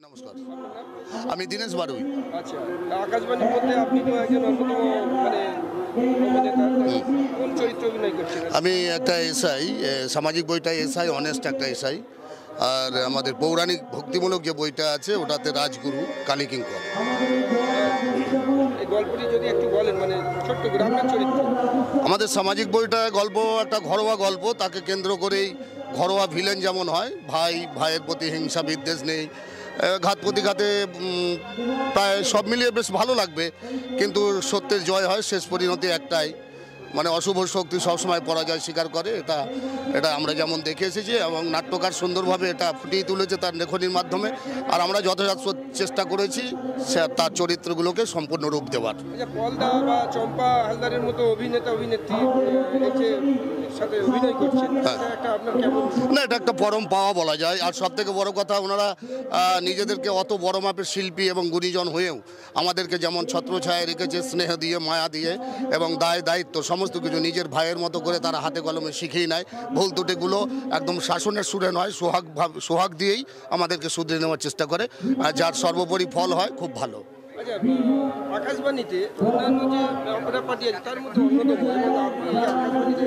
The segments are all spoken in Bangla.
নমস্কার, আমি দীনেশ বারুই। আচ্ছা, আকাশবাণীর মধ্যে আপনি তো একজন অন্যতম মানে অভিনেতা। কোন চরিত্রে অভিনয় করছেন? আমি একটা এসআই, সামাজিক বইটা এসআই, অনেস্ট একটা এসআই। আর আমাদের পৌরাণিক ভক্তিমূলক যে বইটা আছে ওটাতে রাজগুরু কালীকিঙ্কর। এই গল্পটি যদি একটু বলেন, মানে ছোট্ট করে আপনার চরিত্র। আমাদের সামাজিক বইটা গল্প একটা ঘরোয়া গল্প, তাকে কেন্দ্র করেই ঘরোয়া ভিলেন যেমন হয়, ভাইয়ের প্রতি হিংসা বিদ্বেষ নেই, ঘাত প্রতিঘাতে প্রায় সব মিলিয়ে বেশ ভালো লাগবে। কিন্তু সত্যের জয় হয়, শেষ পরিণতি একটাই, মানে অশুভ শক্তি সবসময় পরাজয় স্বীকার করে। এটা আমরা যেমন দেখে এসেছি এবং নাট্যকার সুন্দরভাবে এটা ফুটিয়ে তুলেছে তার লেখনীর মাধ্যমে। আর আমরা যথাযথ চেষ্টা করেছি তার চরিত্রগুলোকে সম্পূর্ণ রূপ দেওয়ার। আচ্ছা, পলদা বা চম্পা হালদারের মতো অভিনেতা অভিনেত্রী সাথে অভিনয় করছেন, এটা আপনার কেমন? না, এটা একটা পরম পাওয়া বলা যায়। আর সব থেকে বড় কথা, ওনারা নিজেদেরকে অত বড় মাপের শিল্পী এবং গুণীজন হয়েও আমাদেরকে যেমন ছত্রছায়া রেখেছে, স্নেহ দিয়ে, মায়া দিয়ে এবং দায়িত্ব সমস্ত কিছু নিজের ভাইয়ের মতো করে তারা হাতে কলমে শিখিয়ে নেয়। ভুল ত্রুটিগুলো একদম শাসনের সুরে নয়, সোহাগ দিয়েই আমাদেরকে শুধরে নেওয়ার চেষ্টা করে, যার সর্বোপরি ফল হয় খুব ভালো। আচ্ছা, আকাশবাণীতে অন্যান্য যে অপেরা পার্টি আছে তার মধ্যে অন্যতম, এবং আপনি এই আকাশবাণীতে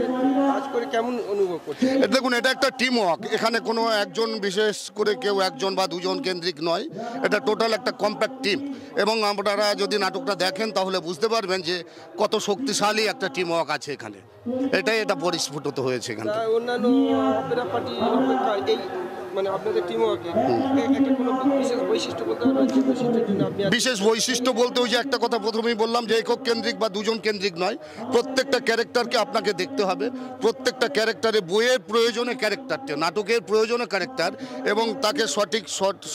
কাজ করে কেমন অনুভব করছেন? দেখুন, এটা একটা টিম ওয়ার্ক। এখানে কোনো একজন বিশেষ করে কেউ একজন বা দুজন কেন্দ্রিক নয়, এটা টোটাল একটা কম্প্যাক্ট টিম। এবং আপনারা যদি নাটকটা দেখেন তাহলে বুঝতে পারবেন যে কত শক্তিশালী একটা টিম ওয়ার্ক আছে এখানে। এটা পরিস্ফুটিত হয়েছে এখানে। অন্যান্য অপেরা পার্টি অপেক্ষা এই মানে আপনাদের টিম ওয়ার্কে একটা কোনো বিশেষ বৈশিষ্ট্য বলতে পারবেন, যে বৈশিষ্ট্যের জন্য আপনি বিশেষ বৈশিষ্ট্য বলতে ওই যে একটা কথা প্রথমেই বললাম যে একক কেন্দ্রিক বা দুজন কেন্দ্রিক নয়, প্রত্যেকটা ক্যারেক্টারকে আপনাকে দেখতে হবে। প্রত্যেকটা ক্যারেক্টারে বইয়ের প্রয়োজনে ক্যারেক্টারটা, নাটকের প্রয়োজনে ক্যারেক্টার, এবং তাকে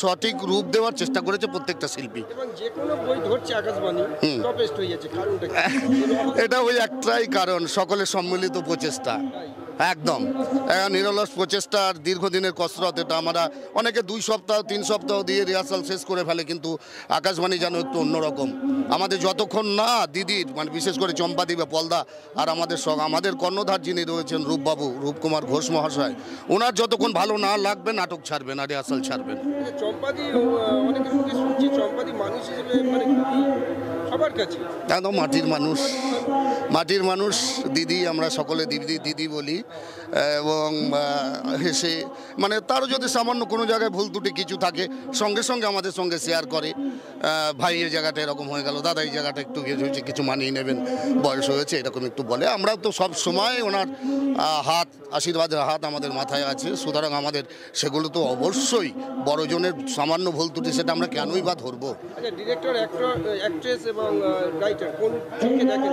সঠিক রূপ দেওয়ার চেষ্টা করেছে প্রত্যেকটা শিল্পী। এবং যে কোনো বই ধরছে আকাশবাণী টপেস্ট হয়ে যাচ্ছে, কারণটা কি? এটা ওই একটাই কারণ, সকলের সম্মিলিত প্রচেষ্টা। একদম নিরলস প্রচেষ্টা আর দীর্ঘদিনের কসরত। এটা আমরা অনেকে 2 সপ্তাহ 3 সপ্তাহ দিয়ে রিহার্সাল শেষ করে ফেলে, কিন্তু আকাশবাণী যেন একটু অন্যরকম। আমাদের যতক্ষণ না দিদির, মানে বিশেষ করে চম্পা দিবে, পলদা আর আমাদের কর্ণধার যিনি রয়েছেন রূপকুমার ঘোষ মহাশয়, ওনার যতক্ষণ ভালো না লাগবে নাটক ছাড়বে না, রিহার্সাল ছাড়বে না। চম্পাদি অনেকের মুখে শুনছি চম্পাদি মানুষ হিসেবে মানে সবার কাছে একদম মাটির মানুষ দিদি, আমরা সকলে দিদি বলি। এবং হেসে, মানে তারও যদি সামান্য কোনো জায়গায় ভুল ত্রুটি কিছু থাকে সঙ্গে সঙ্গে আমাদের সঙ্গে শেয়ার করে। ভাই এই জায়গাটা এরকম হয়ে গেল, দাদা এই জায়গাটা একটু হয়েছে, কিছু মানিয়ে নেবেন, বয়স হয়েছে, এরকম একটু বলে। আমরাও তো সব সময় ওনার আশীর্বাদের হাত আমাদের মাথায় আছে, সুতরাং আমাদের সেগুলো তো অবশ্যই বড়জনের সামান্য ভুল ত্রুটি, সেটা আমরা কেনই বা ধরবো। আচ্ছা, ডিরেক্টর, অ্যাক্ট্রেস এবং রাইটার কোন চোখে দেখেন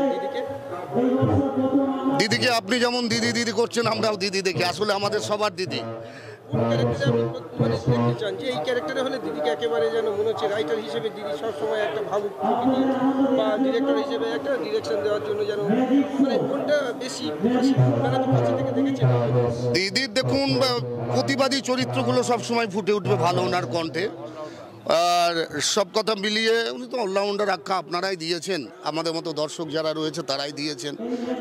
দিদিকে? আপনি যেমন দিদি করছেন, আমরাও দিদি দেখি। আসলে আমাদের সবার দিদি। কোন ক্যারেক্টারে আপনি মানে দেখতে চান যে এই ক্যারেক্টারে হলে দিদিকে একেবারে যেন মনে হচ্ছে রাইটার হিসেবে দিদি সবসময় একটা ভাবুক প্রকৃতি, বা ডিরেক্টর হিসেবে একটা ডিরেকশন দেওয়ার জন্য যেন, মানে কোনটা বেশি আপনারা তো কাছে থেকে দেখেছেন? দিদির দেখুন, প্রতিবাদী চরিত্রগুলো সবসময় ফুটে উঠবে ভালো ওনার কণ্ঠে। আর সব কথা মিলিয়ে উনি তো অলরাউন্ডার আখ্যা আপনারাই দিয়েছেন, আমাদের মতো দর্শক যারা রয়েছে তারাই দিয়েছেন,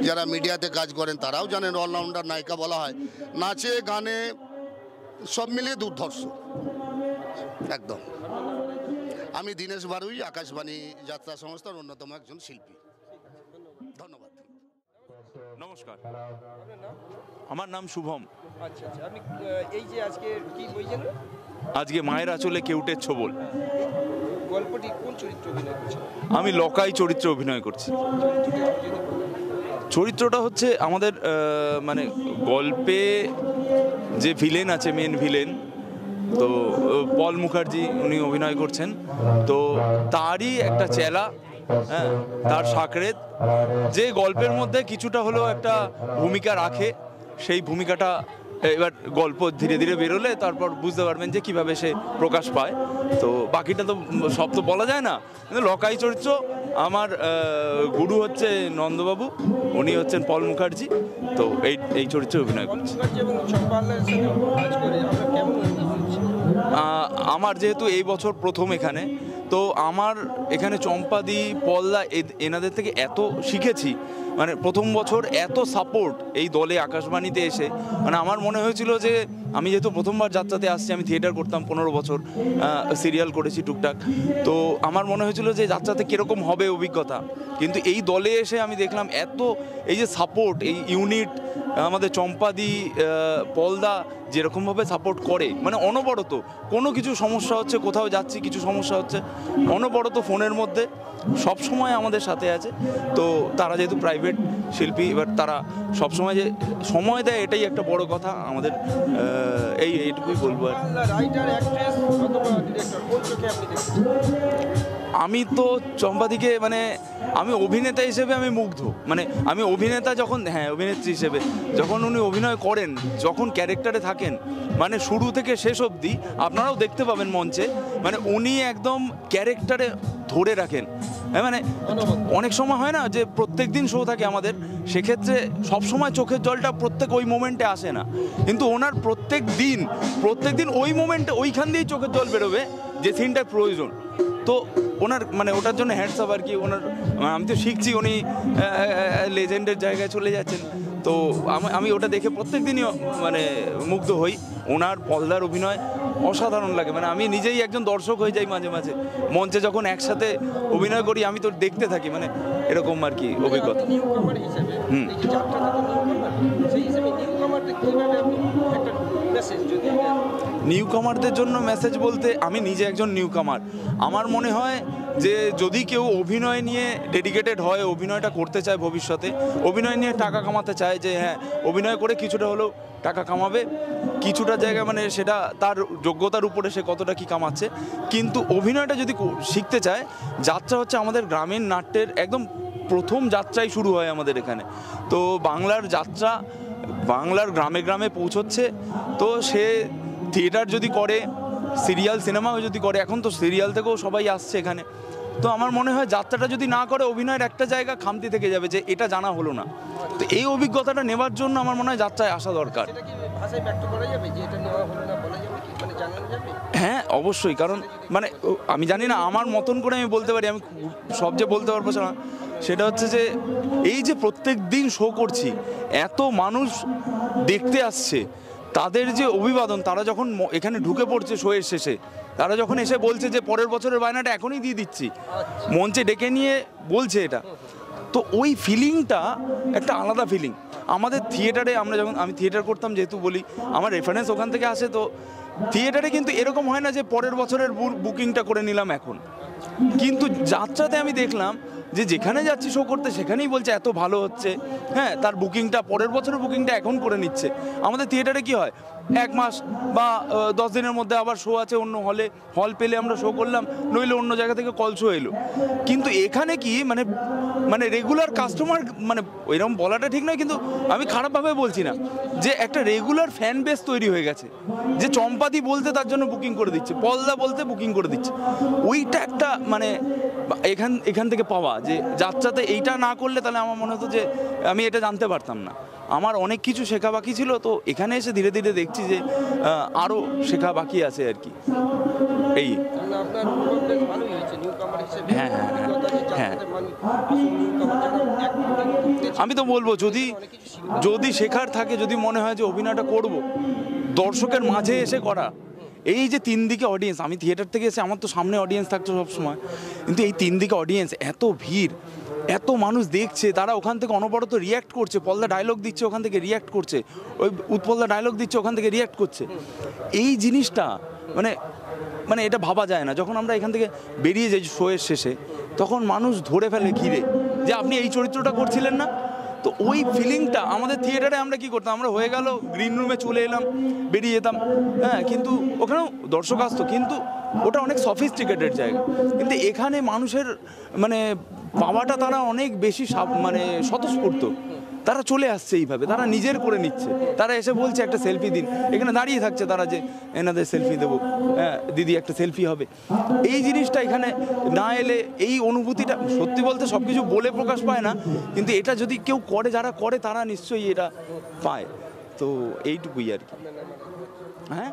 যারা মিডিয়াতে কাজ করেন তারাও জানেন অলরাউন্ডার নায়িকা বলা হয়। নাচে গানে সব মিলিয়ে দুর্ধর্ষ একদম। আমি দীনেশ বারুই, আকাশবাণী যাত্রা সংস্থার অন্যতম একজন শিল্পী। ধন্যবাদ। নমস্কার, আমার নাম শুভম। আচ্ছা, আপনি এই যে আজকে কি বইছেন? আজকে মায়ের আঁচলে কেউটের ছোবল। গল্পটি কোন চরিত্র অভিনয় করছেন? আমি লকাই চরিত্রে অভিনয় করছি। চরিত্রটা হচ্ছে আমাদের মানে গল্পে যে ভিলেন আছে, মেন ভিলেন, তো পল মুখার্জি উনি অভিনয় করছেন। তো তারই একটা চেলা, হ্যাঁ, তার সাকরেত, যে গল্পের মধ্যে কিছুটা হলেও একটা ভূমিকা রাখে। সেই ভূমিকাটা এবার গল্প ধীরে ধীরে বেরোলে তারপর বুঝতে পারবেন যে কিভাবে সে প্রকাশ পায়। তো বাকিটা তো সব তো বলা যায় না, কিন্তু লকাই চরিত্র। আমার গুরু হচ্ছে নন্দবাবু, উনি হচ্ছেন পল মুখার্জি। তো এই চরিত্রে অভিনয় করছি। আমার যেহেতু এই বছর প্রথম এখানে, তো আমার এখানে চম্পাদি, পলদা এনাদের থেকে এত শিখেছি, মানে প্রথম বছর এত সাপোর্ট এই দলে আকাশবাণীতে এসে, মানে আমার মনে হয়েছিল যে আমি যেহেতু প্রথমবার যাত্রাতে আসছি, আমি থিয়েটার করতাম 15 বছর, সিরিয়াল করেছি টুকটাক, তো আমার মনে হয়েছিল যে যাত্রাতে কীরকম হবে অভিজ্ঞতা, কিন্তু এই দলে এসে আমি দেখলাম এত এই যে সাপোর্ট, এই ইউনিট আমাদের চম্পাদি, পলদা যেরকমভাবে সাপোর্ট করে, মানে অনবরত কোনো কিছু সমস্যা হচ্ছে, কোথাও যাচ্ছি কিছু সমস্যা হচ্ছে, অনবরত ফোনের মধ্যে সব সময় আমাদের সাথে আছে। তো তারা যেহেতু প্রাইভেট শিল্পী, এবার তারা সবসময় যে সময় দেয় এটাই একটা বড় কথা আমাদের, এইটুকুই বলবো আর। রাইটার, অ্যাক্ট্রেস অথবা ডিরেক্টর কোন চোখে আপনি দেখছেন? আমি তো চম্পাদিকে, মানে আমি অভিনেতা হিসেবে আমি মুগ্ধ, মানে আমি অভিনেতা যখন, হ্যাঁ অভিনেত্রী হিসেবে যখন উনি অভিনয় করেন, যখন ক্যারেক্টারে থাকেন, মানে শুরু থেকে শেষ অবধি আপনারাও দেখতে পাবেন মঞ্চে, মানে উনি একদম ক্যারেক্টারে ধরে রাখেন। হ্যাঁ, মানে অনেক সময় হয় না যে প্রত্যেক দিন শো থাকে আমাদের, সেক্ষেত্রে সবসময় চোখের জলটা প্রত্যেক ওই মোমেন্টে আসে না, কিন্তু ওনার প্রত্যেক দিন ওই মোমেন্টে ওইখান দিয়েই চোখের জল বেরোবে যে সিনটার প্রয়োজন। তো ওনার মানে ওটার জন্য হ্যান্ডস আপ আর কি। ওনার আমি তো শিখছি, উনি লেজেন্ডের জায়গায় চলে যাচ্ছেন, তো আমি ওটা দেখে প্রত্যেক দিনই মানে মুগ্ধ হই। ওনার পলদার অভিনয় অসাধারণ লাগে, মানে আমি নিজেই একজন দর্শক হয়ে যাই মাঝে মাঝে মঞ্চে যখন একসাথে অভিনয় করি, আমি তো দেখতে থাকি, মানে এরকম আর কি অভিজ্ঞতা। নিউ কামার হিসেবে এই যে যাত্রাটা তো নিউ কামার, সেই হিসেবে নিউ কামারদের কিভাবে আপনি একটা মেসেজ যদি নিউ কামারদের জন্য মেসেজ বলতে, আমি নিজে একজন নিউ কামার, আমার মনে হয় যে যদি কেউ অভিনয় নিয়ে ডেডিকেটেড হয়, অভিনয়টা করতে চায় ভবিষ্যতে, অভিনয় নিয়ে টাকা কামাতে চায়, যে হ্যাঁ অভিনয় করে কিছুটা হলেও টাকা কামাবে, কিছুটা জায়গা মানে সেটা তার যোগ্যতার উপরে সে কতটা কি কামাচ্ছে, কিন্তু অভিনয়টা যদি শিখতে চায়, যাত্রা হচ্ছে আমাদের গ্রামীণ নাট্যের একদম প্রথম যাত্রাই শুরু হয় আমাদের এখানে। তো বাংলার যাত্রা বাংলার গ্রামে গ্রামে পৌঁছচ্ছে, তো সে থিয়েটার যদি করে, সিরিয়াল সিনেমাও যদি করে, এখন তো সিরিয়াল থেকেও সবাই আসছে এখানে, তো আমার মনে হয় যাত্রাটা যদি না করে, অভিনয়ের একটা জায়গা খামতি থেকে যাবে যে এটা জানা হলো না। তো এই অভিজ্ঞতাটা নেবার জন্য আমার মনে হয় যাত্রায় আসা দরকার। সেটা কি ভাষায় ব্যক্ত করা যাবে যে এটা নেওয়া হলো না, বলা যাবে কি, মানে জানানো যাবে? হ্যাঁ অবশ্যই, কারণ মানে আমি জানি না, আমার মতন করে আমি বলতে পারি, আমি সব যে বলতে পারবো না, সেটা হচ্ছে যে এই যে প্রত্যেক দিন শো করছি, এত মানুষ দেখতে আসছে, তাদের যে অভিবাদন, তারা যখন এখানে ঢুকে পড়ছে শোয়ের শেষে, তারা যখন এসে বলছে যে পরের বছরের বায়নাটা এখনই দিয়ে দিচ্ছি, মঞ্চে ডেকে নিয়ে বলছে এটা, তো ওই ফিলিংটা একটা আলাদা ফিলিং। আমাদের থিয়েটারে আমরা যখন, আমি থিয়েটার করতাম যেহেতু বলি, আমার রেফারেন্স ওখান থেকে আসে, তো থিয়েটারে কিন্তু এরকম হয় না যে পরের বছরের বুকিংটা করে নিলাম এখন, কিন্তু যাত্রাতে আমি দেখলাম যে যেখানে যাচ্ছি শো করতে, সেখানেই বলছে এত ভালো হচ্ছে, হ্যাঁ তার বুকিংটা, পরের বছরের বুকিংটা এখন করে নিচ্ছে। আমাদের থিয়েটারে কি হয়, 1 মাস বা 10 দিনের মধ্যে আবার শো আছে অন্য হলে, হল পেলে আমরা শো করলাম, নইলে অন্য জায়গা থেকে কল শো এলো। কিন্তু এখানে কি মানে রেগুলার কাস্টমার, মানে এরকম বলাটা ঠিক নয়, কিন্তু আমি খারাপভাবে বলছি না, যে একটা রেগুলার ফ্যান বেস তৈরি হয়ে গেছে, যে চম্পাদি বলতে তার জন্য বুকিং করে দিচ্ছে, পলদা বলতে বুকিং করে দিচ্ছে। ওইটা একটা মানে এখান থেকে পাওয়া, যে যাত্রাতে এইটা না করলে তাহলে আমার মনে হতো যে আমি এটা জানতে পারতাম না, আমার অনেক কিছু শেখা বাকি ছিল। তো এখানে এসে ধীরে ধীরে দেখছি যে আরও শেখা বাকি আছে আর কি। এই আপনার অনুভব বেশ ভালোই হয়েছে নিউ কামার হিসেবে। হ্যাঁ, হ্যাঁ, হ্যাঁ, অভিজ্ঞতা যে হ্যাঁ। যাত্রাতে মানুষ আসলে নিউ কামার যারা অ্যাক্টিং করতে আমি তো বলবো, যদি শেখার থাকে, যদি মনে হয় যে অভিনয়টা করব, দর্শকের মাঝে এসে করা, এই যে 3 দিকে অডিয়েন্স, আমি থিয়েটার থেকে এসে আমার তো সামনে অডিয়েন্স থাকতো সবসময়, কিন্তু এই 3 দিকে অডিয়েন্স, এত ভিড়, এত মানুষ দেখছে, তারা ওখান থেকে অনবরত রিয়্যাক্ট করছে, পলদা ডায়লগ দিচ্ছে ওখান থেকে রিয়্যাক্ট করছে, ওই উৎপলদা ডায়লগ দিচ্ছে ওখান থেকে রিয়্যাক্ট করছে, এই জিনিসটা মানে এটা ভাবা যায় না। যখন আমরা এখান থেকে বেরিয়ে যাই শোয়ের শেষে, তখন মানুষ ধরে ফেলে ঘিরে, যে আপনি এই চরিত্রটা করছিলেন না। তো ওই ফিলিংটা আমাদের থিয়েটারে আমরা কি করতাম, আমরা হয়ে গেল গ্রিন রুমে চলে এলাম, বেরিয়ে যেতাম, হ্যাঁ, কিন্তু ওখানেও দর্শক আসতো, কিন্তু ওটা অনেক সফিস্টিকেটেড জায়গা। কিন্তু এখানে মানুষের মানে পাওয়াটা তারা অনেক বেশি মানে স্বতঃস্ফূর্ত, তারা চলে আসছে এইভাবে, তারা নিজের করে নিচ্ছে, তারা এসে বলছে একটা সেলফি দিন, এখানে দাঁড়িয়ে থাকছে তারা যে এনাদের সেলফি দেবো, হ্যাঁ দিদি একটা সেলফি হবে। এই জিনিসটা এখানে না এলে, এই অনুভূতিটা সত্যি বলতে সব কিছু বলে প্রকাশ পায় না, কিন্তু এটা যদি কেউ করে, যারা করে তারা নিশ্চয়ই এটা পায়। তো এইটুকুই আর কি। হ্যাঁ,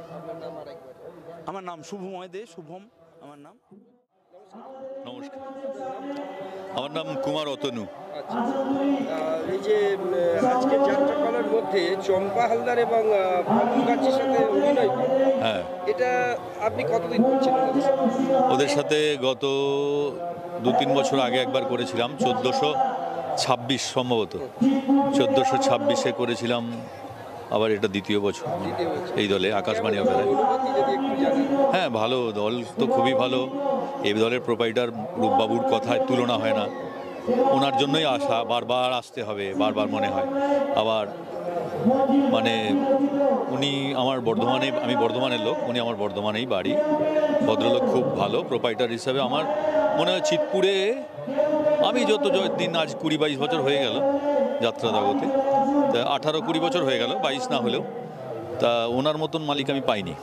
আমার নাম শুভময় দে, শুভম আমার নাম। নমস্কার, আমার নাম কুমার অতনু। আচ্ছা, এই যে আজকে যাত্রাপালার মধ্যে চম্পা হালদার এবং পল মুখার্জির সাথে অভিনয় করেন, হ্যাঁ, এটা আপনি কতদিন করছেন ওনাদের সাথে? ওদের সাথে গত 2-3 বছর আগে একবার করেছিলাম, 1426 সম্ভবত, 1426-এ করেছিলাম। আবার এটা দ্বিতীয় বছর দ্বিতীয় বছর। এই দলে, আকাশবাণী কেমন অপেরায়। অনুভূতি যদি একটু জানান। হ্যাঁ, ভালো, দল তো খুবই ভালো। এই দলের প্রোপাইটার রূপবাবুর কথায় তুলনা হয় না। ওনার জন্যই আসা, বারবার আসতে হবে, বারবার মনে হয়। আবার মানে উনি আমার বর্ধমানে, আমি বর্ধমানের লোক, উনি আমার বর্ধমানেই বাড়ি। ভদ্রলোক, খুব ভালো প্রোপাইটার হিসাবে। আমার মনে হয় চিতপুরে আমি যত দিন, আজ 20-22 বছর হয়ে গেল যাত্রা জগতে, তা 18-20 বছর হয়ে গেল, 22 না হলেও। তা ওনার মতন মালিক আমি পাইনি,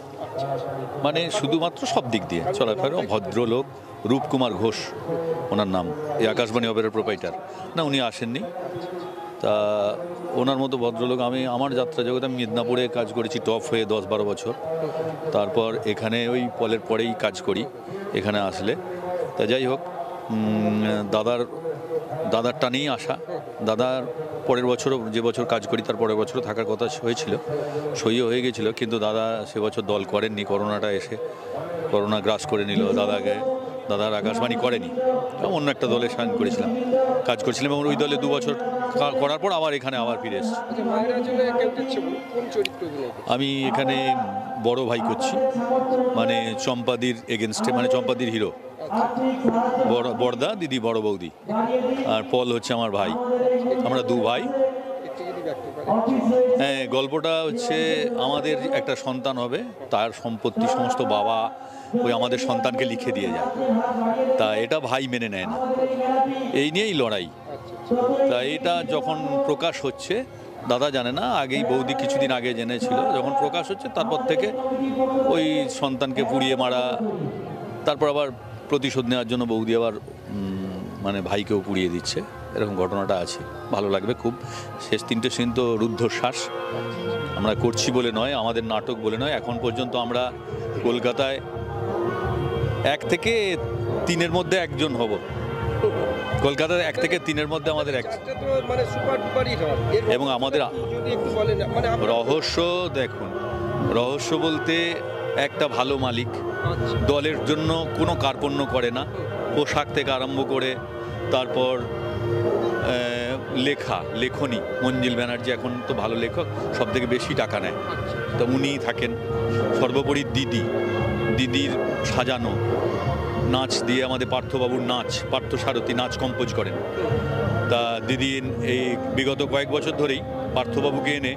মানে শুধুমাত্র সব দিক দিয়ে চলাফেরা। ভদ্রলোক, রূপকুমার ঘোষ ওনার নাম, এই আকাশবাণী অপেরার প্রোপাইটার। না, উনি আসেননি। তা ওনার মতো ভদ্রলোক, আমি আমার যাত্রা জগতে আমি মিদনাপুরে কাজ করেছি টপ হয়ে 10-12 বছর। তারপর এখানে ওই পলের পরেই কাজ করি এখানে আসলে। তা যাই হোক, দাদার টানেই আসা। দাদার পরের বছরও, যে বছর কাজ করি তার পরের বছরও থাকার কথা হয়েছিল, সইও হয়ে গেছিলো, কিন্তু দাদা সে বছর দল করেননি। করোনাটা এসে করোনা গ্রাস করে নিল দাদার আকাশবাণী করেনি। অন্য একটা দলে সাইন করেছিলাম, কাজ করছিলাম, এবং ওই দলে 2 বছর করার পর আবার এখানে আবার ফিরে এসেছি। আচ্ছা, মায়েরা জন্য কেমন কোন চরিত্র অভিনয় করছেন? আমি এখানে বড় ভাই করছি, মানে চম্পাদির এগেনস্টে, মানে চম্পাদির হিরো। বড়দা দিদি, বড় বৌদি, আর পল হচ্ছে আমার ভাই। আমরা 2 ভাই। একটু যদি ব্যক্ত করেন। হ্যাঁ, গল্পটা হচ্ছে আমাদের একটা সন্তান হবে, তার সম্পত্তি সমস্ত বাবা ওই আমাদের সন্তানকে লিখে দিয়ে যায়। তা এটা ভাই মেনে নেয় না, এই নিয়েই লড়াই। তা এটা যখন প্রকাশ হচ্ছে, দাদা জানে না, আগেই বৌদি কিছুদিন আগে জেনেছিল। যখন প্রকাশ হচ্ছে তারপর থেকে ওই সন্তানকে পুড়িয়ে মারা, তারপর আবার প্রতিশোধ নেওয়ার জন্য বৌদি আবার মানে ভাইকেও পুড়িয়ে দিচ্ছে, এরকম ঘটনাটা আছে। ভালো লাগবে খুব। শেষ 3টে সিন তো রুদ্ধশ্বাস। আমরা করছি বলে নয়, আমাদের নাটক বলে নয়, এখন পর্যন্ত আমরা কলকাতায় 1 থেকে 3-এর মধ্যে একজন হব। কলকাতার 1 থেকে 3-এর মধ্যে আমাদের এক। যাত্রা তো মানে সুপার ডুপারই হয়। এবং আমাদের যদি একটু বলেন, মানে রহস্য দেখুন, রহস্য বলতে একটা ভালো মালিক আচ্ছা, দলের জন্য কোনো কার্পণ্য করে না, পোশাক থেকে আরম্ভ করে, তারপর লেখনী, মঞ্জিল ব্যানার্জি এখন তো ভালো লেখক, সব থেকে বেশি টাকা নেয়, তা উনিই থাকেন। সর্বোপরি দিদির সাজানো নাচ দিয়ে, আমাদের পার্থবাবুর নাচ, পার্থসারথী নাচ কম্পোজ করেন। তা দিদি এই বিগত কয়েক বছর ধরেই পার্থবাবুকে এনে,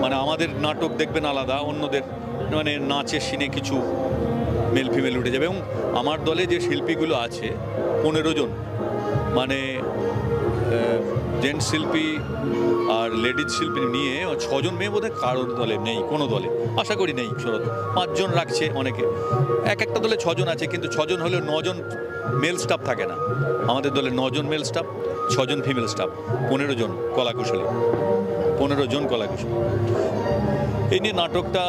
মানে আমাদের নাটক দেখবেন আলাদা, অন্যদের মানে নাচের সিনে কিছু মেল ফিমেল উঠে যাবে। এবং আমার দলে যে শিল্পীগুলো আছে 15 জন, মানে জেন্টস শিল্পী আর লেডিজ শিল্পী নিয়ে 6 জন মেয়ে বোধহয় কারোর দলে নেই, কোনো দলে আশা করি নেই। 5 জন রাখছে অনেকে, একটা দলে 6 জন আছে, কিন্তু 6 জন হলেও 9 জন মেল স্টাফ থাকে না। আমাদের দলে 9 জন মেল স্টাফ, 6 জন ফিমেল স্টাফ, 15 জন কলাকুশলী, 15 জন কলাকুশলী। এই নিয়ে নাটকটা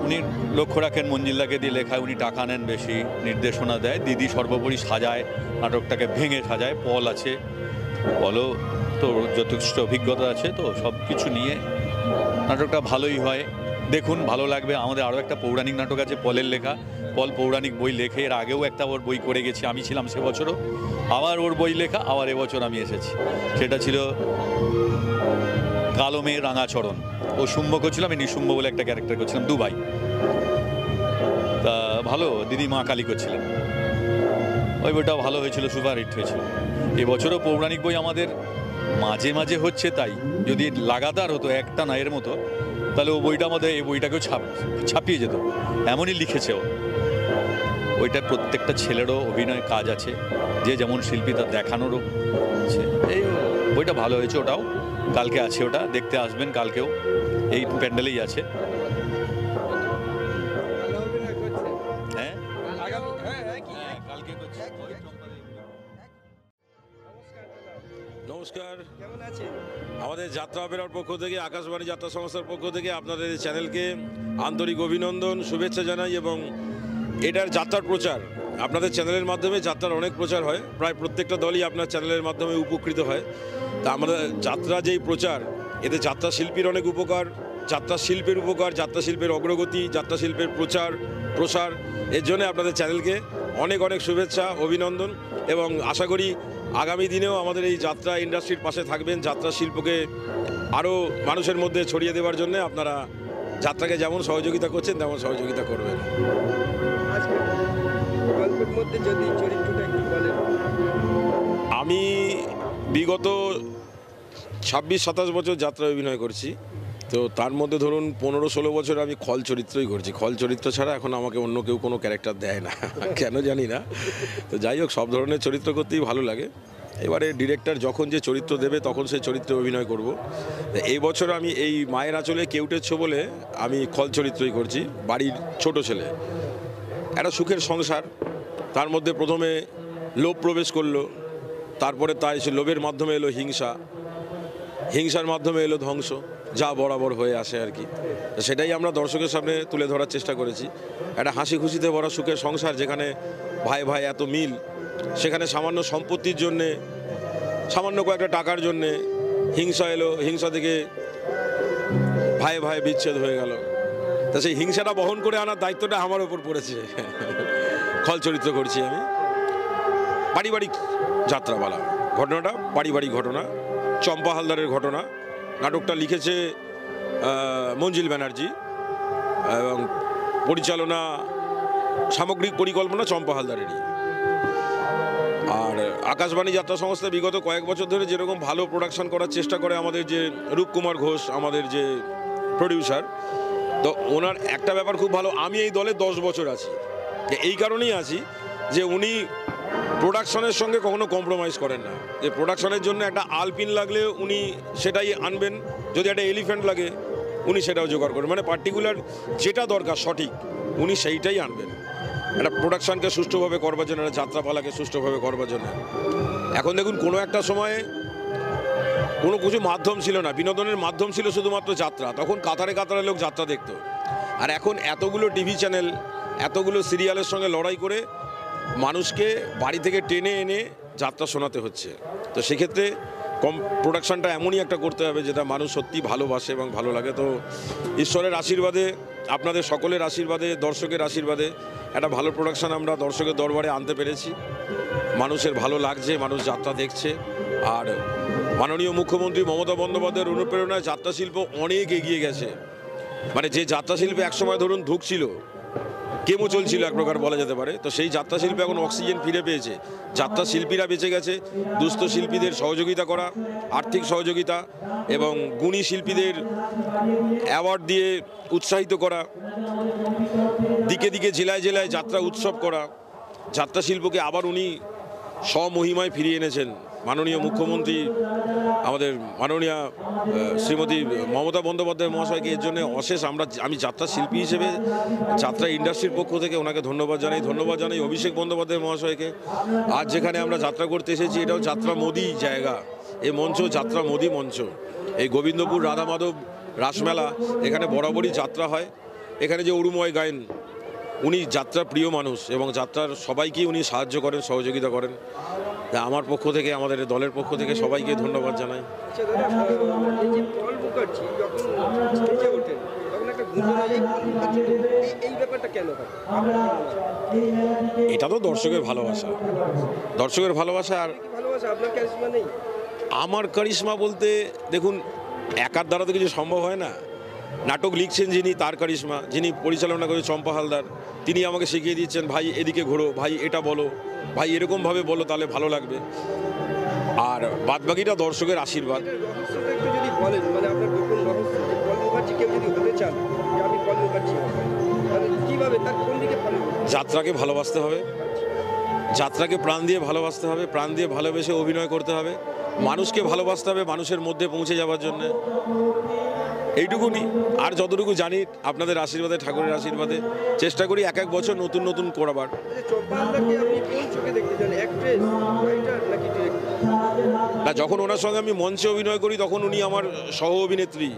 উনি লক্ষ্য রাখেন, মঞ্জিল্লাকে দিয়ে লেখায়, উনি টাকা নেন বেশি, নির্দেশনা দেয়। দিদি সর্বোপরি সাজায়, নাটকটাকে ভেঙে সাজায়। পল আছে, পলও তো যথেষ্ট অভিজ্ঞতা আছে, তো সব কিছু নিয়ে নাটকটা ভালোই হয়। দেখুন, ভালো লাগবে। আমাদের আরও একটা পৌরাণিক নাটক আছে পলের লেখা। পল পৌরাণিক বই লেখে, এর আগেও একটা ওর বই করে গেছি, আমি ছিলাম সে বছরও। আবার ওর বই লেখা, আবার এবছর আমি এসেছি। সেটা ছিল কালো মেয়ে রাঙাচরণ। ও শুম্ভক ছিল, আমি নিশুম্ভ বলে একটা ক্যারেক্টার করছিলাম, 2 ভাই। তা ভালো, দিদি মা কালী করছিলেন। ওই বইটাও ভালো হয়েছিল, সুপার হিট হয়েছিল। এবছরও পৌরাণিক বই আমাদের মাঝে মাঝে হচ্ছে, তাই যদি লাগাতার হতো একটা না এর মতো, তাহলে ও বইটা আমাদের, এই বইটাকেও ছাপিয়ে যেত, এমনই লিখেছে ও। ওইটার প্রত্যেকটা ছেলেরও অভিনয় কাজ আছে, যে যেমন শিল্পী তার দেখানোরও আছে। এই বইটা ভালো হয়েছে, ওটাও কালকে আছে, ওটা দেখতে আসবেন কালকেও, এই প্যান্ডেলেই আছে। হ্যাঁ, কালকে করছি। নমস্কার, কেমন আছেন? আমাদের যাত্রা অপেরার পক্ষ থেকে, আকাশবাণী যাত্রা সংস্থার পক্ষ থেকে আপনাদের এই চ্যানেলকে আন্তরিক অভিনন্দন, শুভেচ্ছা জানাই। এবং এটার যাত্রার প্রচার আপনাদের চ্যানেলের মাধ্যমে যাত্রার অনেক প্রচার হয়, প্রায় প্রত্যেকটা দলই আপনার চ্যানেলের মাধ্যমে উপকৃত হয়। তা আমাদের যাত্রা যেই প্রচার, এতে যাত্রা শিল্পীর অনেক উপকার, যাত্রা শিল্পের উপকার, যাত্রা শিল্পের অগ্রগতি, যাত্রা শিল্পের প্রসার, এর জন্য আপনাদের চ্যানেলকে অনেক অনেক শুভেচ্ছা, অভিনন্দন, এবং আশা করি আগামী দিনেও আমাদের এই যাত্রা ইন্ডাস্ট্রির পাশে থাকবেন। যাত্রা শিল্পকে আরও মানুষের মধ্যে ছড়িয়ে দেওয়ার জন্য আপনারা যাত্রাকে যেমন সহযোগিতা করছেন তেমন সহযোগিতা করবেন। আজকে গল্পের মধ্যে যদি চরিত্রটা একটু বলেন। আমি বিগত 26-27 বছর যাত্রা অভিনয় করছি, তো তার মধ্যে ধরুন 15-16 বছর আমি খল চরিত্রই করছি। খল চরিত্র ছাড়া এখন আমাকে অন্য কেউ কোনো ক্যারেক্টার দেয় না, কেন জানি না। তো যাই হোক, সব ধরনের চরিত্র করতেই ভালো লাগে। এবারে ডিরেক্টর যখন যে চরিত্র দেবে তখন সেই চরিত্রে অভিনয় করব। এই বছর আমি এই মায়ের আঁচলে কেউটের বলে আমি খল চরিত্রই করছি। বাড়ির ছোট ছেলে, একটা সুখের সংসার, তার মধ্যে প্রথমে লোভ প্রবেশ করলো, তারপরে তাই সে লোভের মাধ্যমে এলো হিংসার মাধ্যমে এলো ধ্বংস, যা বরাবর হয়ে আসে আর কি। সেটাই আমরা দর্শকের সামনে তুলে ধরার চেষ্টা করেছি। একটা হাসি খুশিতে ভরা সুখের সংসার, যেখানে ভাই ভাই এত মিল, সেখানে সামান্য সম্পত্তির জন্যে, সামান্য কয়েকটা টাকার জন্যে হিংসা এলো, হিংসা থেকে ভাই ভাই বিচ্ছেদ হয়ে গেল। তা সেই হিংসাটা বহন করে আনার দায়িত্বটা আমার ওপর পড়েছে। খল চরিত্র করছি আমি। পারিবারিক যাত্রাপালা, ঘটনাটা পারিবারিক ঘটনা, চম্পা হালদারের ঘটনা। নাটকটা লিখেছে মঞ্জিল ব্যানার্জি এবং পরিচালনা, সামগ্রিক পরিকল্পনা চম্পা হালদারেরই। আর আকাশবাণী যাত্রা সংস্থা বিগত কয়েক বছর ধরে যেরকম ভালো প্রোডাকশন করার চেষ্টা করে আমাদের যে রূপকুমার ঘোষ, আমাদের যে প্রডিউসার, তো ওনার একটা ব্যাপার খুব ভালো, আমি এই দলে 10 বছর আছি। এই কারণেই আছি যে উনি প্রোডাকশনের সঙ্গে কখনো কম্প্রোমাইজ করেন না। যে প্রোডাকশনের জন্য একটা আলপিন লাগলে উনি সেটাই আনবেন, যদি একটা এলিফ্যান্ট লাগে উনি সেটাও জোগাড় করেন, মানে পার্টিকুলার যেটা দরকার সঠিক উনি সেইটাই আনবেন একটা প্রোডাকশনকে সুষ্ঠুভাবে করবার জন্য, একটা যাত্রাপালাকে সুষ্ঠুভাবে করবার জন্য। এখন দেখুন, কোনো একটা সময়ে কোনো কিছু মাধ্যম ছিল না, বিনোদনের মাধ্যম ছিল শুধুমাত্র যাত্রা। তখন কাতারে কাতারে লোক যাত্রা দেখত। আর এখন এতগুলো টিভি চ্যানেল, এতগুলো সিরিয়ালের সঙ্গে লড়াই করে মানুষকে বাড়ি থেকে টেনে এনে যাত্রা শোনাতে হচ্ছে। তো সেক্ষেত্রে প্রোডাকশনটা এমনই একটা করতে হবে যেটা মানুষ সত্যি ভালোবাসে এবং ভালো লাগে। তো ঈশ্বরের আশীর্বাদে, আপনাদের সকলের আশীর্বাদে, দর্শকের আশীর্বাদে একটা ভালো প্রোডাকশন আমরা দর্শকের দরবারে আনতে পেরেছি। মানুষের ভালো লাগছে, মানুষ যাত্রা দেখছে। আর মাননীয় মুখ্যমন্ত্রী মমতা বন্দ্যোপাধ্যায়ের অনুপ্রেরণায় যাত্রা শিল্প অনেক এগিয়ে গেছে। মানে যে যাত্রা শিল্পে একসময় ধরুন ধুঁকছিল, কেমো চলছিল এক প্রকার বলা যেতে পারে, তো সেই যাত্রা শিল্পে এখন অক্সিজেন ফিরে পেয়েছে। যাত্রা শিল্পীরা বেঁচে গেছে। দুস্থ শিল্পীদের সহযোগিতা করা, আর্থিক সহযোগিতা এবং গুণী শিল্পীদের অ্যাওয়ার্ড দিয়ে উৎসাহিত করা, দিকে দিকে জেলায় জেলায় যাত্রা উৎসব করা, যাত্রা শিল্পকে আবার উনি স্বমহিমায় ফিরিয়ে এনেছেন। মাননীয় মুখ্যমন্ত্রী আমাদের মাননীয়া শ্রীমতী মমতা বন্দ্যোপাধ্যায় মহাশয়কে এর জন্য অশেষ আমি যাত্রা শিল্পী হিসেবে যাত্রা ইন্ডাস্ট্রির পক্ষ থেকে ওনাকে ধন্যবাদ জানাই। অভিষেক বন্দ্যোপাধ্যায় মহাশয়কে। আজ যেখানে আমরা যাত্রা করতে এসেছি, এটাও যাত্রা মোদি জায়গা। এই মঞ্চ যাত্রা মোদি মঞ্চ। এই গোবিন্দপুর রাধা মাধব রাসমেলা, এখানে বরাবরই যাত্রা হয়। এখানে যে অরুময় গায়েন, উনি যাত্রা প্রিয় মানুষ এবং যাত্রার সবাইকেই উনি সাহায্য করেন, সহযোগিতা করেন। আমার পক্ষ থেকে, আমাদের দলের পক্ষ থেকে সবাইকে ধন্যবাদ জানাই। আচ্ছা দাদা, এই যে পল মুখার্জি যখন স্টেজে ওঠেন তখন একটা গুঞ্জন হয়, এই ব্যাপারটা কেন হয়? এটা তো দর্শকের ভালোবাসা, দর্শকের ভালোবাসা। আর ভালোবাসা, আপনার ক্যারিশমা নেই? আমার কারিশমা বলতে দেখুন, একার দ্বারা তো কিছু সম্ভব হয় না। নাটক লিখছেন যিনি, তার কারিশমা। যিনি পরিচালনা করে চম্পা হালদার, তিনি আমাকে শিখিয়ে দিচ্ছেন, ভাই এদিকে ঘোরো, ভাই এটা বলো, ভাই এরকমভাবে বলো, তাহলে ভালো লাগবে। আর বাদবাকিটা দর্শকের আশীর্বাদ। রহস্যটা একটু যদি বলেন, মানে আপনার গোপন রহস্য, যে পল মুখার্জি কেউ যদি হতে চান, যে আমি পল মুখার্জি, মানে কীভাবে, তার কোন দিকে ফলো? যাত্রাকে ভালোবাসতে হবে, যাত্রাকে প্রাণ দিয়ে ভালোবাসতে হবে, প্রাণ দিয়ে ভালোবেসে অভিনয় করতে হবে, মানুষকে ভালোবাসতে হবে মানুষের মধ্যে পৌঁছে যাওয়ার জন্যে। এইটুকুনি। আর যতটুকু জানি আপনাদের আশীর্বাদে, ঠাকুরের আশীর্বাদে চেষ্টা করি এক এক বছর নতুন নতুন করবার। চম্পা হালদারকে আপনি কোন চোখে দেখতে চান, অ্যাক্ট্রেস, রাইটার নাকি ডিরেক্টর? না, যখন ওনার সঙ্গে আমি মঞ্চে অভিনয় করি তখন উনি আমার সহ অভিনেত্রী,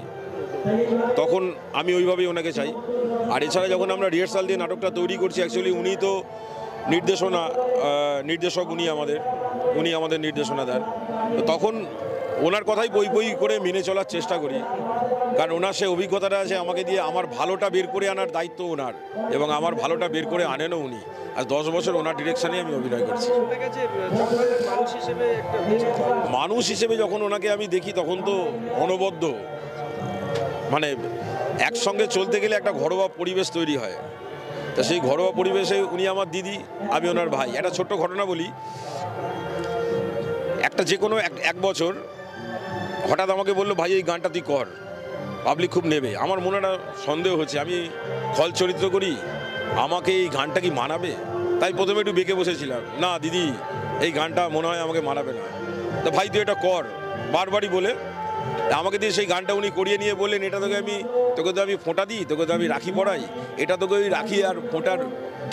তখন আমি ওইভাবেই ওনাকে চাই। আর এছাড়া যখন আমরা রিহার্সাল দিয়ে নাটকটা তৈরি করছি, অ্যাকচুয়ালি উনি তো নির্দেশক উনি আমাদের নির্দেশনা দেন। তো তখন ওনার কথাই বই বই করে মেনে চলার চেষ্টা করি, কারণ ওনার সে অভিজ্ঞতাটা আছে আমাকে দিয়ে। আমার ভালোটা বের করে আনার দায়িত্ব ওনার, এবং আমার ভালোটা বের করে আনেনও উনি। আর 10 বছর ওনার ডিরেকশনে আমি অভিনয় করছি। মানুষ হিসেবে যখন ওনাকে আমি দেখি তখন তো অনবদ্য, মানে একসঙ্গে চলতে গেলে একটা ঘরোয়া পরিবেশ তৈরি হয়। তা সেই ঘরোয়া পরিবেশে উনি আমার দিদি, আমি ওনার ভাই। একটা ছোট্ট ঘটনা বলি। একটা যে কোনো এক বছর হঠাৎ আমাকে বললো, ভাই এই গানটা তুই কর, পাবলিক খুব নেবে। আমার মনে একটা সন্দেহ হচ্ছে, আমি খল চরিত্র করি, আমাকে এই গানটা কি মানাবে? তাই প্রথমে একটু বেঁকে বসেছিলাম, না দিদি এই গানটা মনে হয় আমাকে মানাবে না। তো ভাই তুই এটা কর, বারবারই বলে আমাকে দিয়ে সেই গানটা উনি করিয়ে নিয়ে বললেন, এটা তোকে তো আমি ফোঁটা দিই, তোকে তো আমি রাখি পড়াই, এটা তোকে ওই রাখি আর ফোঁটার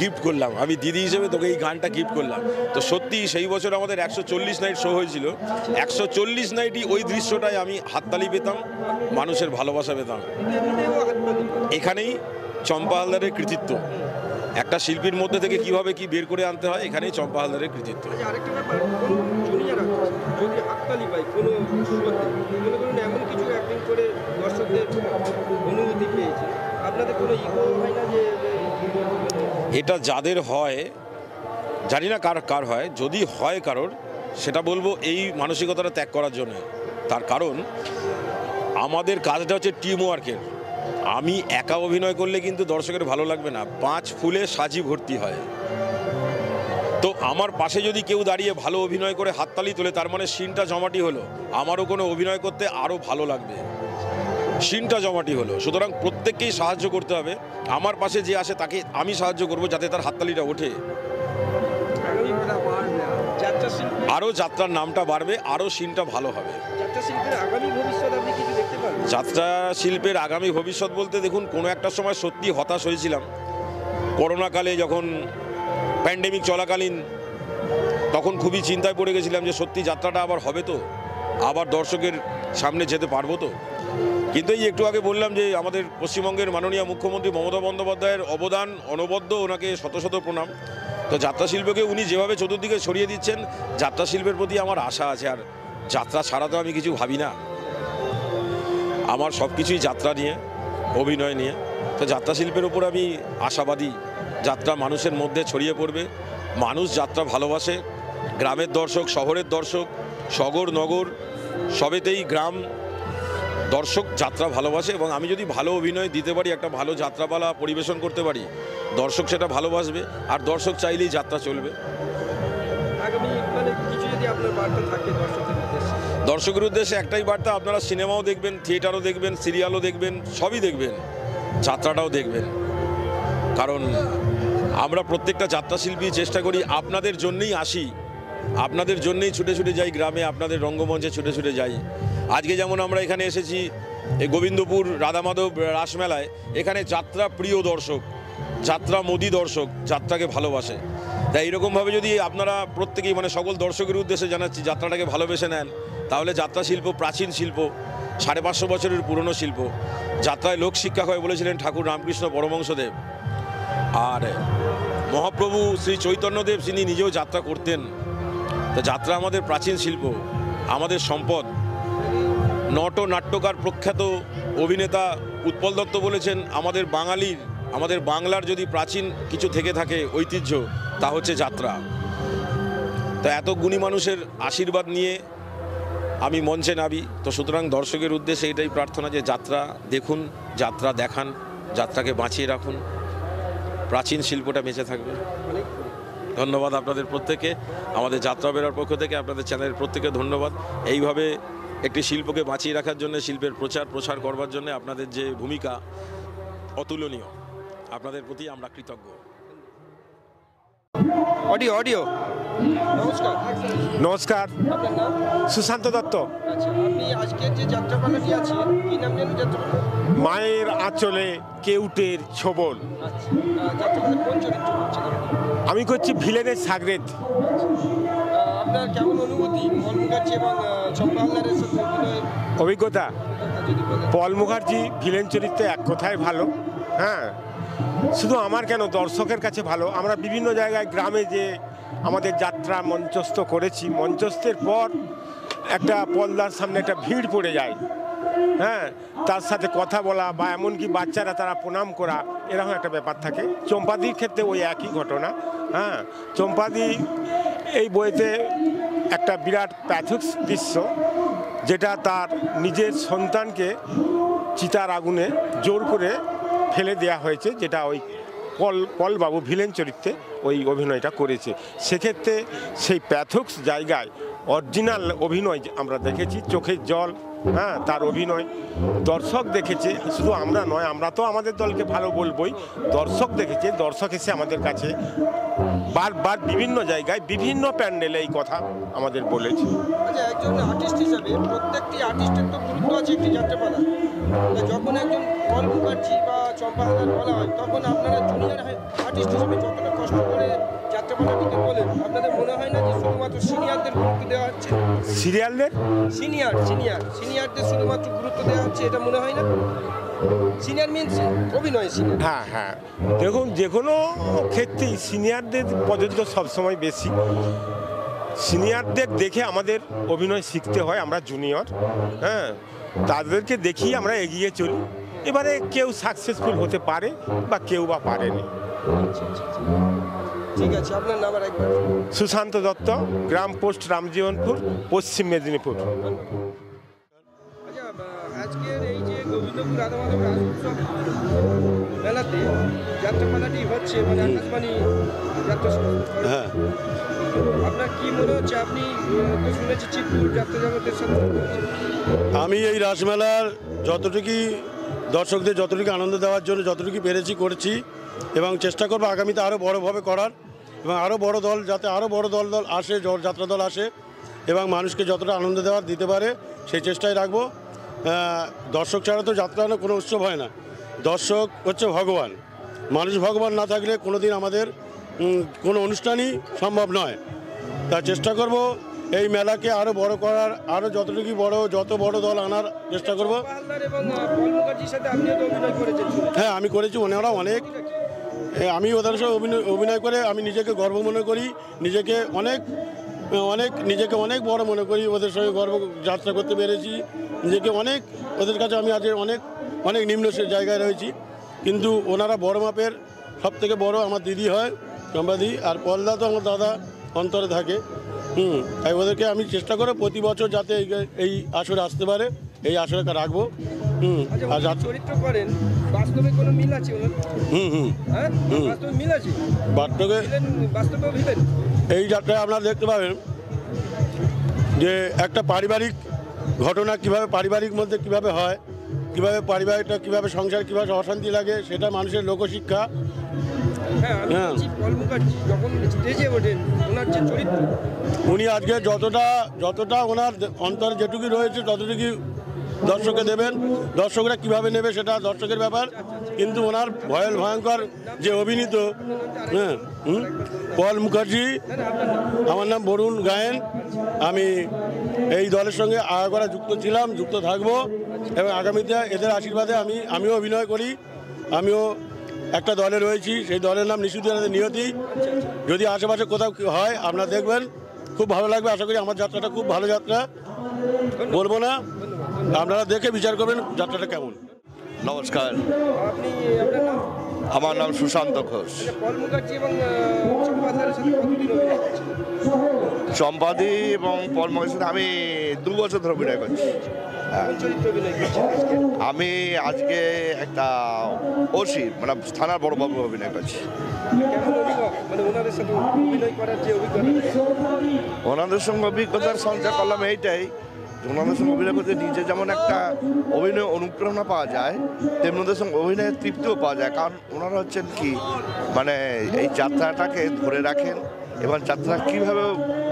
গিফট করলাম, আমি দিদি হিসেবে তোকে এই গানটা গিফট করলাম। তো সত্যি সেই বছর আমাদের 140 নাইট শো হয়েছিল। 140 নাইটই ওই দৃশ্যটায় আমি হাততালি পেতাম, মানুষের ভালোবাসা পেতাম। এখানেই চম্পা হালদারের কৃতিত্ব। একটা শিল্পীর মধ্যে থেকে কিভাবে কি বের করে আনতে হয়, এখানেই চম্পা হালদারের কৃতিত্ব। আরেকটা ব্যাপার, জুনিয়র আর্টিস্ট যদি হাততালি পায় কোনো শোতে, মনে করুন এমন কিছু অ্যাক্টিং করে দর্শকদের অনুভূতি পেয়েছে, আপনাদের কোনো ইগো হয় না যে? এটা যাদের হয়, জানি না কার হয়, যদি হয় কারোর, সেটা বলবো এই মানসিকতাটা ত্যাগ করার জন্য। তার কারণ আমাদের কাজটা হচ্ছে টিম ওয়ার্কের। আমি একা অভিনয় করলে কিন্তু দর্শকের ভালো লাগবে না, 5 ফুলে সাজি ভর্তি হয়। তো আমার পাশে যদি কেউ দাঁড়িয়ে ভালো অভিনয় করে হাততালি তোলে, তার মানে সিনটা জমাটি হলো, আমারও কোনো অভিনয় করতে আরও ভালো লাগবে, সিনটা জমাটি হলো। সুতরাং প্রত্যেককেই সাহায্য করতে হবে। আমার পাশে যে আসে তাকে আমি সাহায্য করব যাতে তার হাততালিটা ওঠে, আরও যাত্রার নামটা বাড়বে, আরও সিনটা ভালো হবে। যাত্রা শিল্পের আগামী ভবিষ্যৎ বলতে দেখুন, কোনো একটা সময় সত্যি হতাশ হয়েছিলাম করোনাকালে, যখন প্যান্ডেমিক চলাকালীন, তখন খুবই চিন্তায় পড়ে গেছিলাম যে সত্যি যাত্রাটা আবার হবে তো, আবার দর্শকের সামনে যেতে পারবো তো। কিন্তু এই একটু আগে বললাম যে আমাদের পশ্চিমবঙ্গের মাননীয় মুখ্যমন্ত্রী মমতা বন্দ্যোপাধ্যায়ের অবদান অনবদ্য, ওনাকে শত শত প্রণাম। তো যাত্রা শিল্পকে উনি যেভাবে চতুর্দিকে ছড়িয়ে দিচ্ছেন, যাত্রা শিল্পের প্রতি আমার আশা আছে। আর যাত্রা ছাড়া তো আমি কিছু ভাবি না, আমার সব কিছুই যাত্রা নিয়ে, অভিনয় নিয়ে। তো যাত্রা শিল্পের উপর আমি আশাবাদী, যাত্রা মানুষের মধ্যে ছড়িয়ে পড়বে, মানুষ যাত্রা ভালোবাসে। গ্রামের দর্শক, শহরের দর্শক, শহর নগর সবেতেই গ্রাম দর্শক যাত্রা ভালোবাসে। এবং আমি যদি ভালো অভিনয় দিতে পারি, একটা ভালো যাত্রাপালা পরিবেশন করতে পারি, দর্শক সেটা ভালোবাসবে, আর দর্শক চাইলেই যাত্রা চলবে। দর্শকের উদ্দেশ্যে একটাই বার্তা, আপনারা সিনেমাও দেখবেন, থিয়েটারও দেখবেন, সিরিয়ালও দেখবেন, সবই দেখবেন, যাত্রাটাও দেখবেন। কারণ আমরা প্রত্যেকটা যাত্রাশিল্পী চেষ্টা করি, আপনাদের জন্যই আসি, আপনাদের জন্যই ছুটে ছুটে যাই গ্রামে, আপনাদের রঙ্গমঞ্চে ছুটে ছুটে যাই। আজকে যেমন আমরা এখানে এসেছি এই গোবিন্দপুর রাধামাধব রাসমেলায়, এখানে যাত্রা প্রিয় দর্শক, যাত্রা মোদি দর্শক, যাত্রাকে ভালোবাসে। তাই এইরকমভাবে যদি আপনারা প্রত্যেকেই, মানে সকল দর্শকের উদ্দেশ্যে জানাচ্ছি, যাত্রাটাকে ভালোবেসে নেন, তাহলে যাত্রা শিল্প প্রাচীন শিল্প, 550 বছরের পুরনো শিল্প। যাত্রায় লোকশিক্ষা হয় বলেছিলেন ঠাকুর রামকৃষ্ণ পরমহংসদেব। আর মহাপ্রভু শ্রী চৈতন্যদেব তিনি নিজেও যাত্রা করতেন। তো যাত্রা আমাদের প্রাচীন শিল্প, আমাদের সম্পদ। নট নাট্যকার প্রখ্যাত অভিনেতা উৎপল দত্ত বলেছেন, আমাদের বাংলার যদি প্রাচীন কিছু থেকে থাকে ঐতিহ্য, তা হচ্ছে যাত্রা। তো এত গুণী মানুষের আশীর্বাদ নিয়ে আমি মঞ্চে নামি। তো সুতরাং দর্শকের উদ্দেশ্যে এটাই প্রার্থনা যে যাত্রা দেখুন, যাত্রা দেখান, যাত্রাকে বাঁচিয়ে রাখুন, প্রাচীন শিল্পটা বেঁচে থাকবে। ধন্যবাদ আপনাদের প্রত্যেকে, আমাদের যাত্রা বেরার পক্ষ থেকে আপনাদের চ্যানেলের প্রত্যেকে ধন্যবাদ। এইভাবে একটি শিল্পকে বাঁচিয়ে রাখার জন্য, শিল্পের প্রচার করবার জন্য আপনাদের যে ভূমিকা অতুলনীয়, আপনাদের প্রতি আমরা কৃতজ্ঞ। অডিও নমস্কার, সুশান্ত দত্ত। আচ্ছা, আপনি আজকের যে যাত্রাপালাটি আছে, কি নাম জানেন যাত্রাপালা? মায়ের আঁচলে কেউটের ছোবল। আচ্ছা, যাত্রাপালা কোন চরিত্র করছেন আপনি? আমি করছি ভিলেনের সাগরেদ। আপনার কেমন অনুভূতি পল মুখার্জি এবং চম্পা হালদারের সাথে অভিনয়ের অভিজ্ঞতা? যদি বলেন। পল মুখার্জি ভিলেন চরিত্রে এক কথায় ভালো, হ্যাঁ। শুধু আমার কেন, দর্শকের কাছে ভালো। আমরা বিভিন্ন জায়গায় গ্রামে যে আমাদের যাত্রা মঞ্চস্থ করেছি, মঞ্চস্থের পর একটা পর্দার সামনে একটা ভিড় পড়ে যায়, হ্যাঁ, তার সাথে কথা বলা বা এমনকি বাচ্চারা তারা প্রণাম করা, এরকম একটা ব্যাপার থাকে। চম্পাদির ক্ষেত্রে ওই একই ঘটনা। হ্যাঁ, চম্পাদি এই বইতে একটা বিরাট প্যাথিক্স দৃশ্য, যেটা তার নিজের সন্তানকে চিতার আগুনে জোর করে ফেলে দেওয়া হয়েছে, যেটা ওই পলবাবু ভিলেন চরিত্রে ওই অভিনয়টা করেছে। সেক্ষেত্রে সেই প্যাথক্স জায়গায় অরিজিনাল অভিনয় আমরা দেখেছি, চোখের জল, হ্যাঁ, তার অভিনয় দর্শক দেখেছে। শুধু আমরা নয়, আমরা তো আমাদের দলকে ভালো বলবই, দর্শক দেখেছে। দর্শক এসে আমাদের কাছে বারবার বিভিন্ন জায়গায় বিভিন্ন প্যান্ডেলে এই কথা আমাদের বলেছে। আচ্ছা, একজন আর্টিস্ট হিসাবে প্রত্যেকটি আর্টিস্টের তো গুরুত্ব আছে একটি যাত্রাপালা। যখন একজন পল মুখার্জি বা চম্পা হালদার বলা হয়, তখন আপনারা জুনিয়র আর্টিস্ট হিসেবে যতটা কষ্ট করে যাত্রাপালাটিকে বলেন, আপনাদের মনে হয় না যে শুধুমাত্র সিনিয়রদের গুরুত্ব দেওয়া হচ্ছে? সিরিয়ালদের সিনিয়রদের শুধুমাত্র গুরুত্ব দেওয়া হচ্ছে, এটা মনে হয় না? সিনিয়র মিনস অভিনয় সিনিয়র। হ্যাঁ হ্যাঁ, দেখুন, যে কোনো ক্ষেত্রেই সিনিয়রদের প্রযোজ্য সবসময় বেশি। সিনিয়রদের দেখে আমাদের অভিনয় শিখতে হয়, আমরা জুনিয়র, হ্যাঁ, তাদেরকে দেখি আমরা এগিয়ে চলি। এবারে কেউ সাকসেসফুল হতে পারে বা কেউ বা পারেনি। ঠিক আছে, আপনার নাম আর একবার। সুশান্ত দত্ত, গ্রাম পোস্ট রামজীবনপুর, পশ্চিম মেদিনীপুর। আচ্ছা, আজকের এই যে গোবিন্দপুর রাধামাধব রাজ উৎসব মেলাতে যাত্রাপালাটি হচ্ছে, মানে আকাশবাণী যাত্রা সংস্থা, হ্যাঁ, আপনার কি মনে হচ্ছে? আপনি তো শুনেছি চিত্তুর যাত্রা জগতের সাথে যুক্ত আছেন। আমি এই রাসমেলার যতটুকু দর্শকদের যতটুকু আনন্দ দেওয়ার জন্য যতটুকু পেরেছি করেছি, এবং চেষ্টা করবো আগামীতে আরও বড়োভাবে করার, এবং আরও বড় দল যাতে আরও বড় দল আসে, যাত্রা দল আসে এবং মানুষকে যতটা আনন্দ দেওয়ার দিতে পারে সেই চেষ্টাই রাখবো। দর্শক ছাড়া তো যাত্রা কোনো উৎসব হয় না। দর্শক হচ্ছে ভগবান, মানুষ ভগবান না থাকলে কোনো দিন আমাদের কোনো অনুষ্ঠানই সম্ভব নয়। তা চেষ্টা করব এই মেলাকে আরও বড় করার, আরও যতটুকু বড়, যত বড় দল আনার চেষ্টা করব। চম্পা হালদার এবং পল মুখার্জির সাথে আপনিও তো অভিনয় করেছেন। হ্যাঁ, আমি করেছি, ওনারা অনেক, আমি ওদের সাথে অভিনয় করে আমি নিজেকে গর্ব মনে করি, নিজেকে অনেক বড় মনে করি। ওদের সঙ্গে গর্ব যাত্রা করতে পেরেছি, নিজেকে অনেক, ওদের কাছে আমি আজ অনেক নিম্ন জায়গায় রয়েছি। কিন্তু ওনারা বড় মাপের, সব থেকে বড় আমার দিদি হয়, চম্পাদি, আর পলদা তো আমার দাদা অন্তরে থাকে। তাই ওদেরকে আমি চেষ্টা করব প্রতি বছর যাতে এই আসরে আসতে পারে, এই আসরে রাখবো। আর চরিত্র করেন, বাস্তবে কোনো মিল আছে ওনার? হ্যাঁ, বাস্তবে মিল আছে। বাস্তবে ভিলেন এই যাত্রায় আপনারা দেখতে পাবেন যে একটা পারিবারিক ঘটনা কিভাবে পারিবারিক মধ্যে কিভাবে হয়, কিভাবে পারিবারিকটা কিভাবে সংসার কিভাবে অশান্তি লাগে, সেটা মানুষের লোকশিক্ষা। হ্যাঁ, আমি বলছি পল মুখার্জি যখন স্টেজে ওঠেন, ওনার যে চরিত্র, উনি আজকে যতটা ওনার অন্তরে যেটুকু রয়েছে ততটুকু দর্শককে দেবেন। দর্শকরা কিভাবে নেবে সেটা দর্শকের ব্যাপার, কিন্তু ওনার ভয়ঙ্কর যে অভিনীত, হ্যাঁ, পল মুখার্জি, আমার নাম বরুণ গায়েন। আমি এই দলের সঙ্গে আগাগোড়া যুক্ত ছিলাম, যুক্ত থাকবো, এবং আগামীতে এদের আশীর্বাদে আমিও অভিনয় করি। আমিও একটা দলে রয়েছি, সেই দলের নাম নিশুদিনের নিয়তি। যদি আশেপাশে কোথাও হয় আপনারা দেখবেন, খুব ভালো লাগবে। আশা করি আমার যাত্রাটা খুব ভালো যাত্রা, বলবো না, আপনারা দেখে বিচার করবেন যাত্রাটা কেমন। নমস্কার, আপনি, আপনার নাম? আমার নাম সুশান্ত ঘোষ। পল মুখার্জি এবং চম্পা হালদারের সাথে কতদিন অভিনয় করছেন? চম্পাদি এবং পল মুখার্জির সাথে আমি 2 বছর ধরে অভিনয় করছি। কোন চরিত্রে অভিনয় করছেন আজকে? আমি আজকে একটা ওসি, মানে থানার বড়বাবু অভিনয় করছি। কেমন অনুভব, মানে ওনাদের সাথে অভিনয় করার যে অভিজ্ঞতা? ওনাদের সঙ্গে অভিজ্ঞতার সঞ্চয় করলাম এইটাই, ওনাদের সঙ্গে অভিনয় করতে নিজে যেমন একটা অভিনয় অনুপ্রেরণা পাওয়া যায়, তেমনি ওদের সঙ্গে অভিনয়ের তৃপ্তিও পাওয়া যায়। কারণ ওনারা হচ্ছেন কি, মানে এই যাত্রাটাকে ধরে রাখেন এবং যাত্রা কীভাবে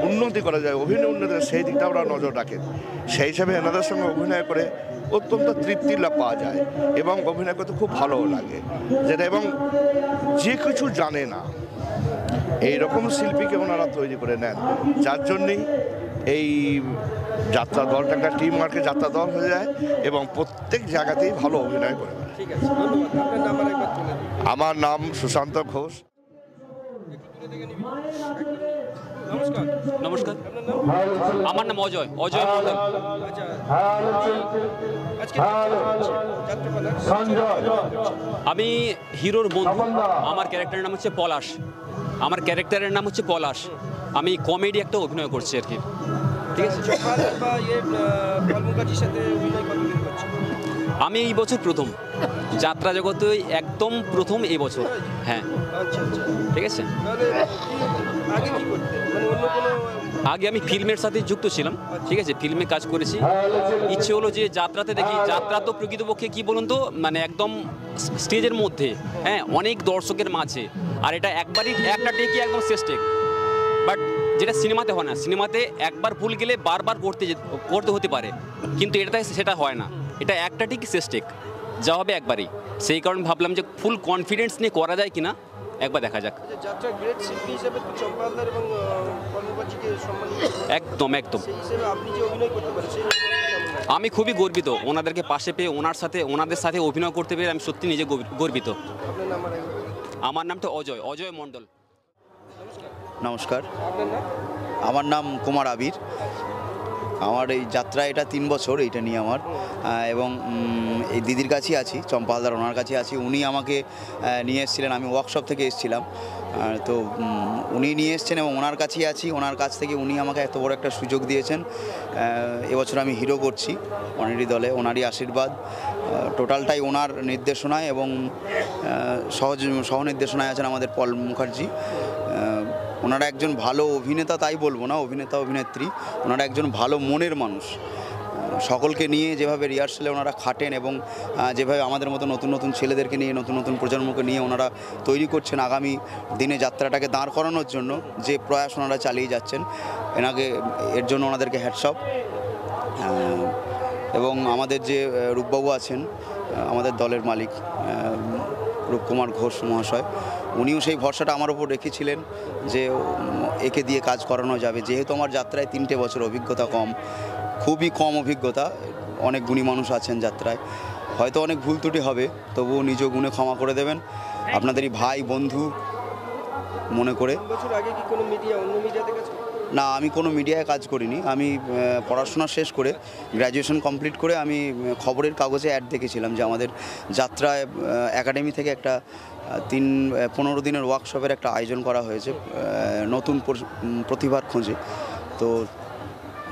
উন্নতি করা যায়, অভিনয় উন্নতি, সেই দিকটা ওরা নজর রাখেন। সেই হিসাবে এনাদের সঙ্গে অভিনয় করে অত্যন্ত তৃপ্তি লাভ পাওয়া যায় এবং অভিনয় করতে খুব ভালোও লাগে, যেটা এবং যে কিছু জানে না এইরকম শিল্পীকে ওনারা তৈরি করে নেন, যার জন্যেই এই যাত্রা দলটা একটা টিম ওয়ার্কের যাত্রা দল হয়ে যায় এবং প্রত্যেক জায়গাতেই ভালো অভিনয় করে বেড়ায়। ঠিক আছে, ধন্যবাদ। আপনার নাম আরেকবার বলে দিন। আমার নাম সুশান্ত ঘোষ। একটু দূরে থেকে নিবি। একদম। নমস্কার। নমস্কার, আপনার নাম? আমার নাম অজয় মণ্ডল। আচ্ছা, আজকে যাত্রাপালা আমি হিরোর বন্ধু। আমার ক্যারেক্টারের নাম হচ্ছে পলাশ। আমি কমেডি একটা অভিনয় করছি আর কি। ঠিক আছে, চম্পাহাল বা পল মুখার্জির সাথে অভিনয় কতদিন করছে? আমি এই বছর প্রথম যাত্রা জগতে, একদম প্রথম এই বছর। হ্যাঁ, আচ্ছা আচ্ছা, ঠিক আছে। তাহলে আগে কি করতে, মানে অন্য কোনো? আগে আমি ফিল্মের সাথে যুক্ত ছিলাম, ঠিক আছে, ফিল্মে কাজ করেছি। ইচ্ছে হলো যে যাত্রাতে দেখি, যাত্রা তো প্রকৃতপক্ষে কি বলুন তো, মানে একদম স্টেজের মধ্যে, হ্যাঁ, অনেক দর্শকের মাঝে, আর এটা একবারই একটা টেকই একদম শেষ টেক। বাট যেটা সিনেমাতে হয় না, সিনেমাতে একবার ভুল গেলে বারবার করতে হতে পারে, কিন্তু এটাতে সেটা হয় না। এটা একটা টেকই শেষ টেক, যা হবে একবারই। সেই কারণে ভাবলাম যে ফুল কনফিডেন্স নিয়ে করা যায় কিনা, একবার দেখা যাক। যাত্রার গ্রেট শিল্পী হিসেবে তো চম্পাহালদার এবং পল মুখার্জিকে সম্মানিত করেন। একদম। সেই হিসেবে আপনি যে অভিনয় করতে পারেন, সেই অনুভূতি কেমন লাগে? আমি খুবই গর্বিত ওনাদেরকে পাশে পেয়ে, ওনাদের সাথে অভিনয় করতে পেরে আমি সত্যি নিজে গর্বিত। আপনার নাম আরেকবার বলুন। আমার নামটা অজয় মণ্ডল। নমস্কার, আপনার নাম? আমার নাম কুমার আবির। আমার এই যাত্রা এটা 3 বছর এইটা নিয়ে আমার, এবং এই দিদির কাছেই আছি, চম্পাহালদার ওনার কাছে আছি। উনি আমাকে নিয়ে এসেছিলেন, আমি ওয়ার্কশপ থেকে এসেছিলাম, তো উনি নিয়ে এসেছেন এবং ওনার কাছেই আছি। ওনার কাছ থেকে উনি আমাকে এত বড় একটা সুযোগ দিয়েছেন। এবছর আমি হিরো করছি অনেরই দলে, ওনারই আশীর্বাদ। টোটালটাই ওনার নির্দেশনায় এবং সহ নির্দেশনায় আছেন আমাদের পল মুখার্জি। ওনারা একজন ভালো অভিনেতা, তাই বলবো না অভিনেতা অভিনেত্রী, ওনারা একজন ভালো মনের মানুষ। সকলকে নিয়ে যেভাবে রিহার্সালে ওনারা খাটেন এবং যেভাবে আমাদের মতো নতুন নতুন ছেলেদেরকে নিয়ে, নতুন নতুন প্রজন্মকে নিয়ে ওনারা তৈরি করছেন আগামী দিনে যাত্রাটাকে দাঁড় করানোর জন্য, যে প্রয়াস ওনারা চালিয়ে যাচ্ছেন, এর জন্য ওনাদেরকে হ্যাটসঅপ। এবং আমাদের যে রূপবাবু আছেন, আমাদের দলের মালিক রূপকুমার ঘোষ মহাশয়, উনিও সেই ভরসাটা আমার ওপর রেখেছিলেন যে একে দিয়ে কাজ করানো যাবে। যেহেতু আমার যাত্রায় 3টে বছর অভিজ্ঞতা কম, খুবই কম অভিজ্ঞতা, অনেক গুণী মানুষ আছেন যাত্রায়, হয়তো অনেক ভুল ত্রুটি হবে, তবুও নিজ গুণে ক্ষমা করে দেবেন, আপনাদেরই ভাই বন্ধু মনে করে। 3 বছর আগে কি কোনো অন্য মিডিয়াতে কাজ করেন? না, আমি কোনো মিডিয়ায় কাজ করিনি। আমি পড়াশোনা শেষ করে, গ্র্যাজুয়েশন কমপ্লিট করে আমি খবরের কাগজে অ্যাড দেখেছিলাম যে আমাদের যাত্রায় একাডেমি থেকে একটা 15 দিনের ওয়ার্কশপের একটা আয়োজন করা হয়েছে নতুন প্রতিভার খোঁজে। তো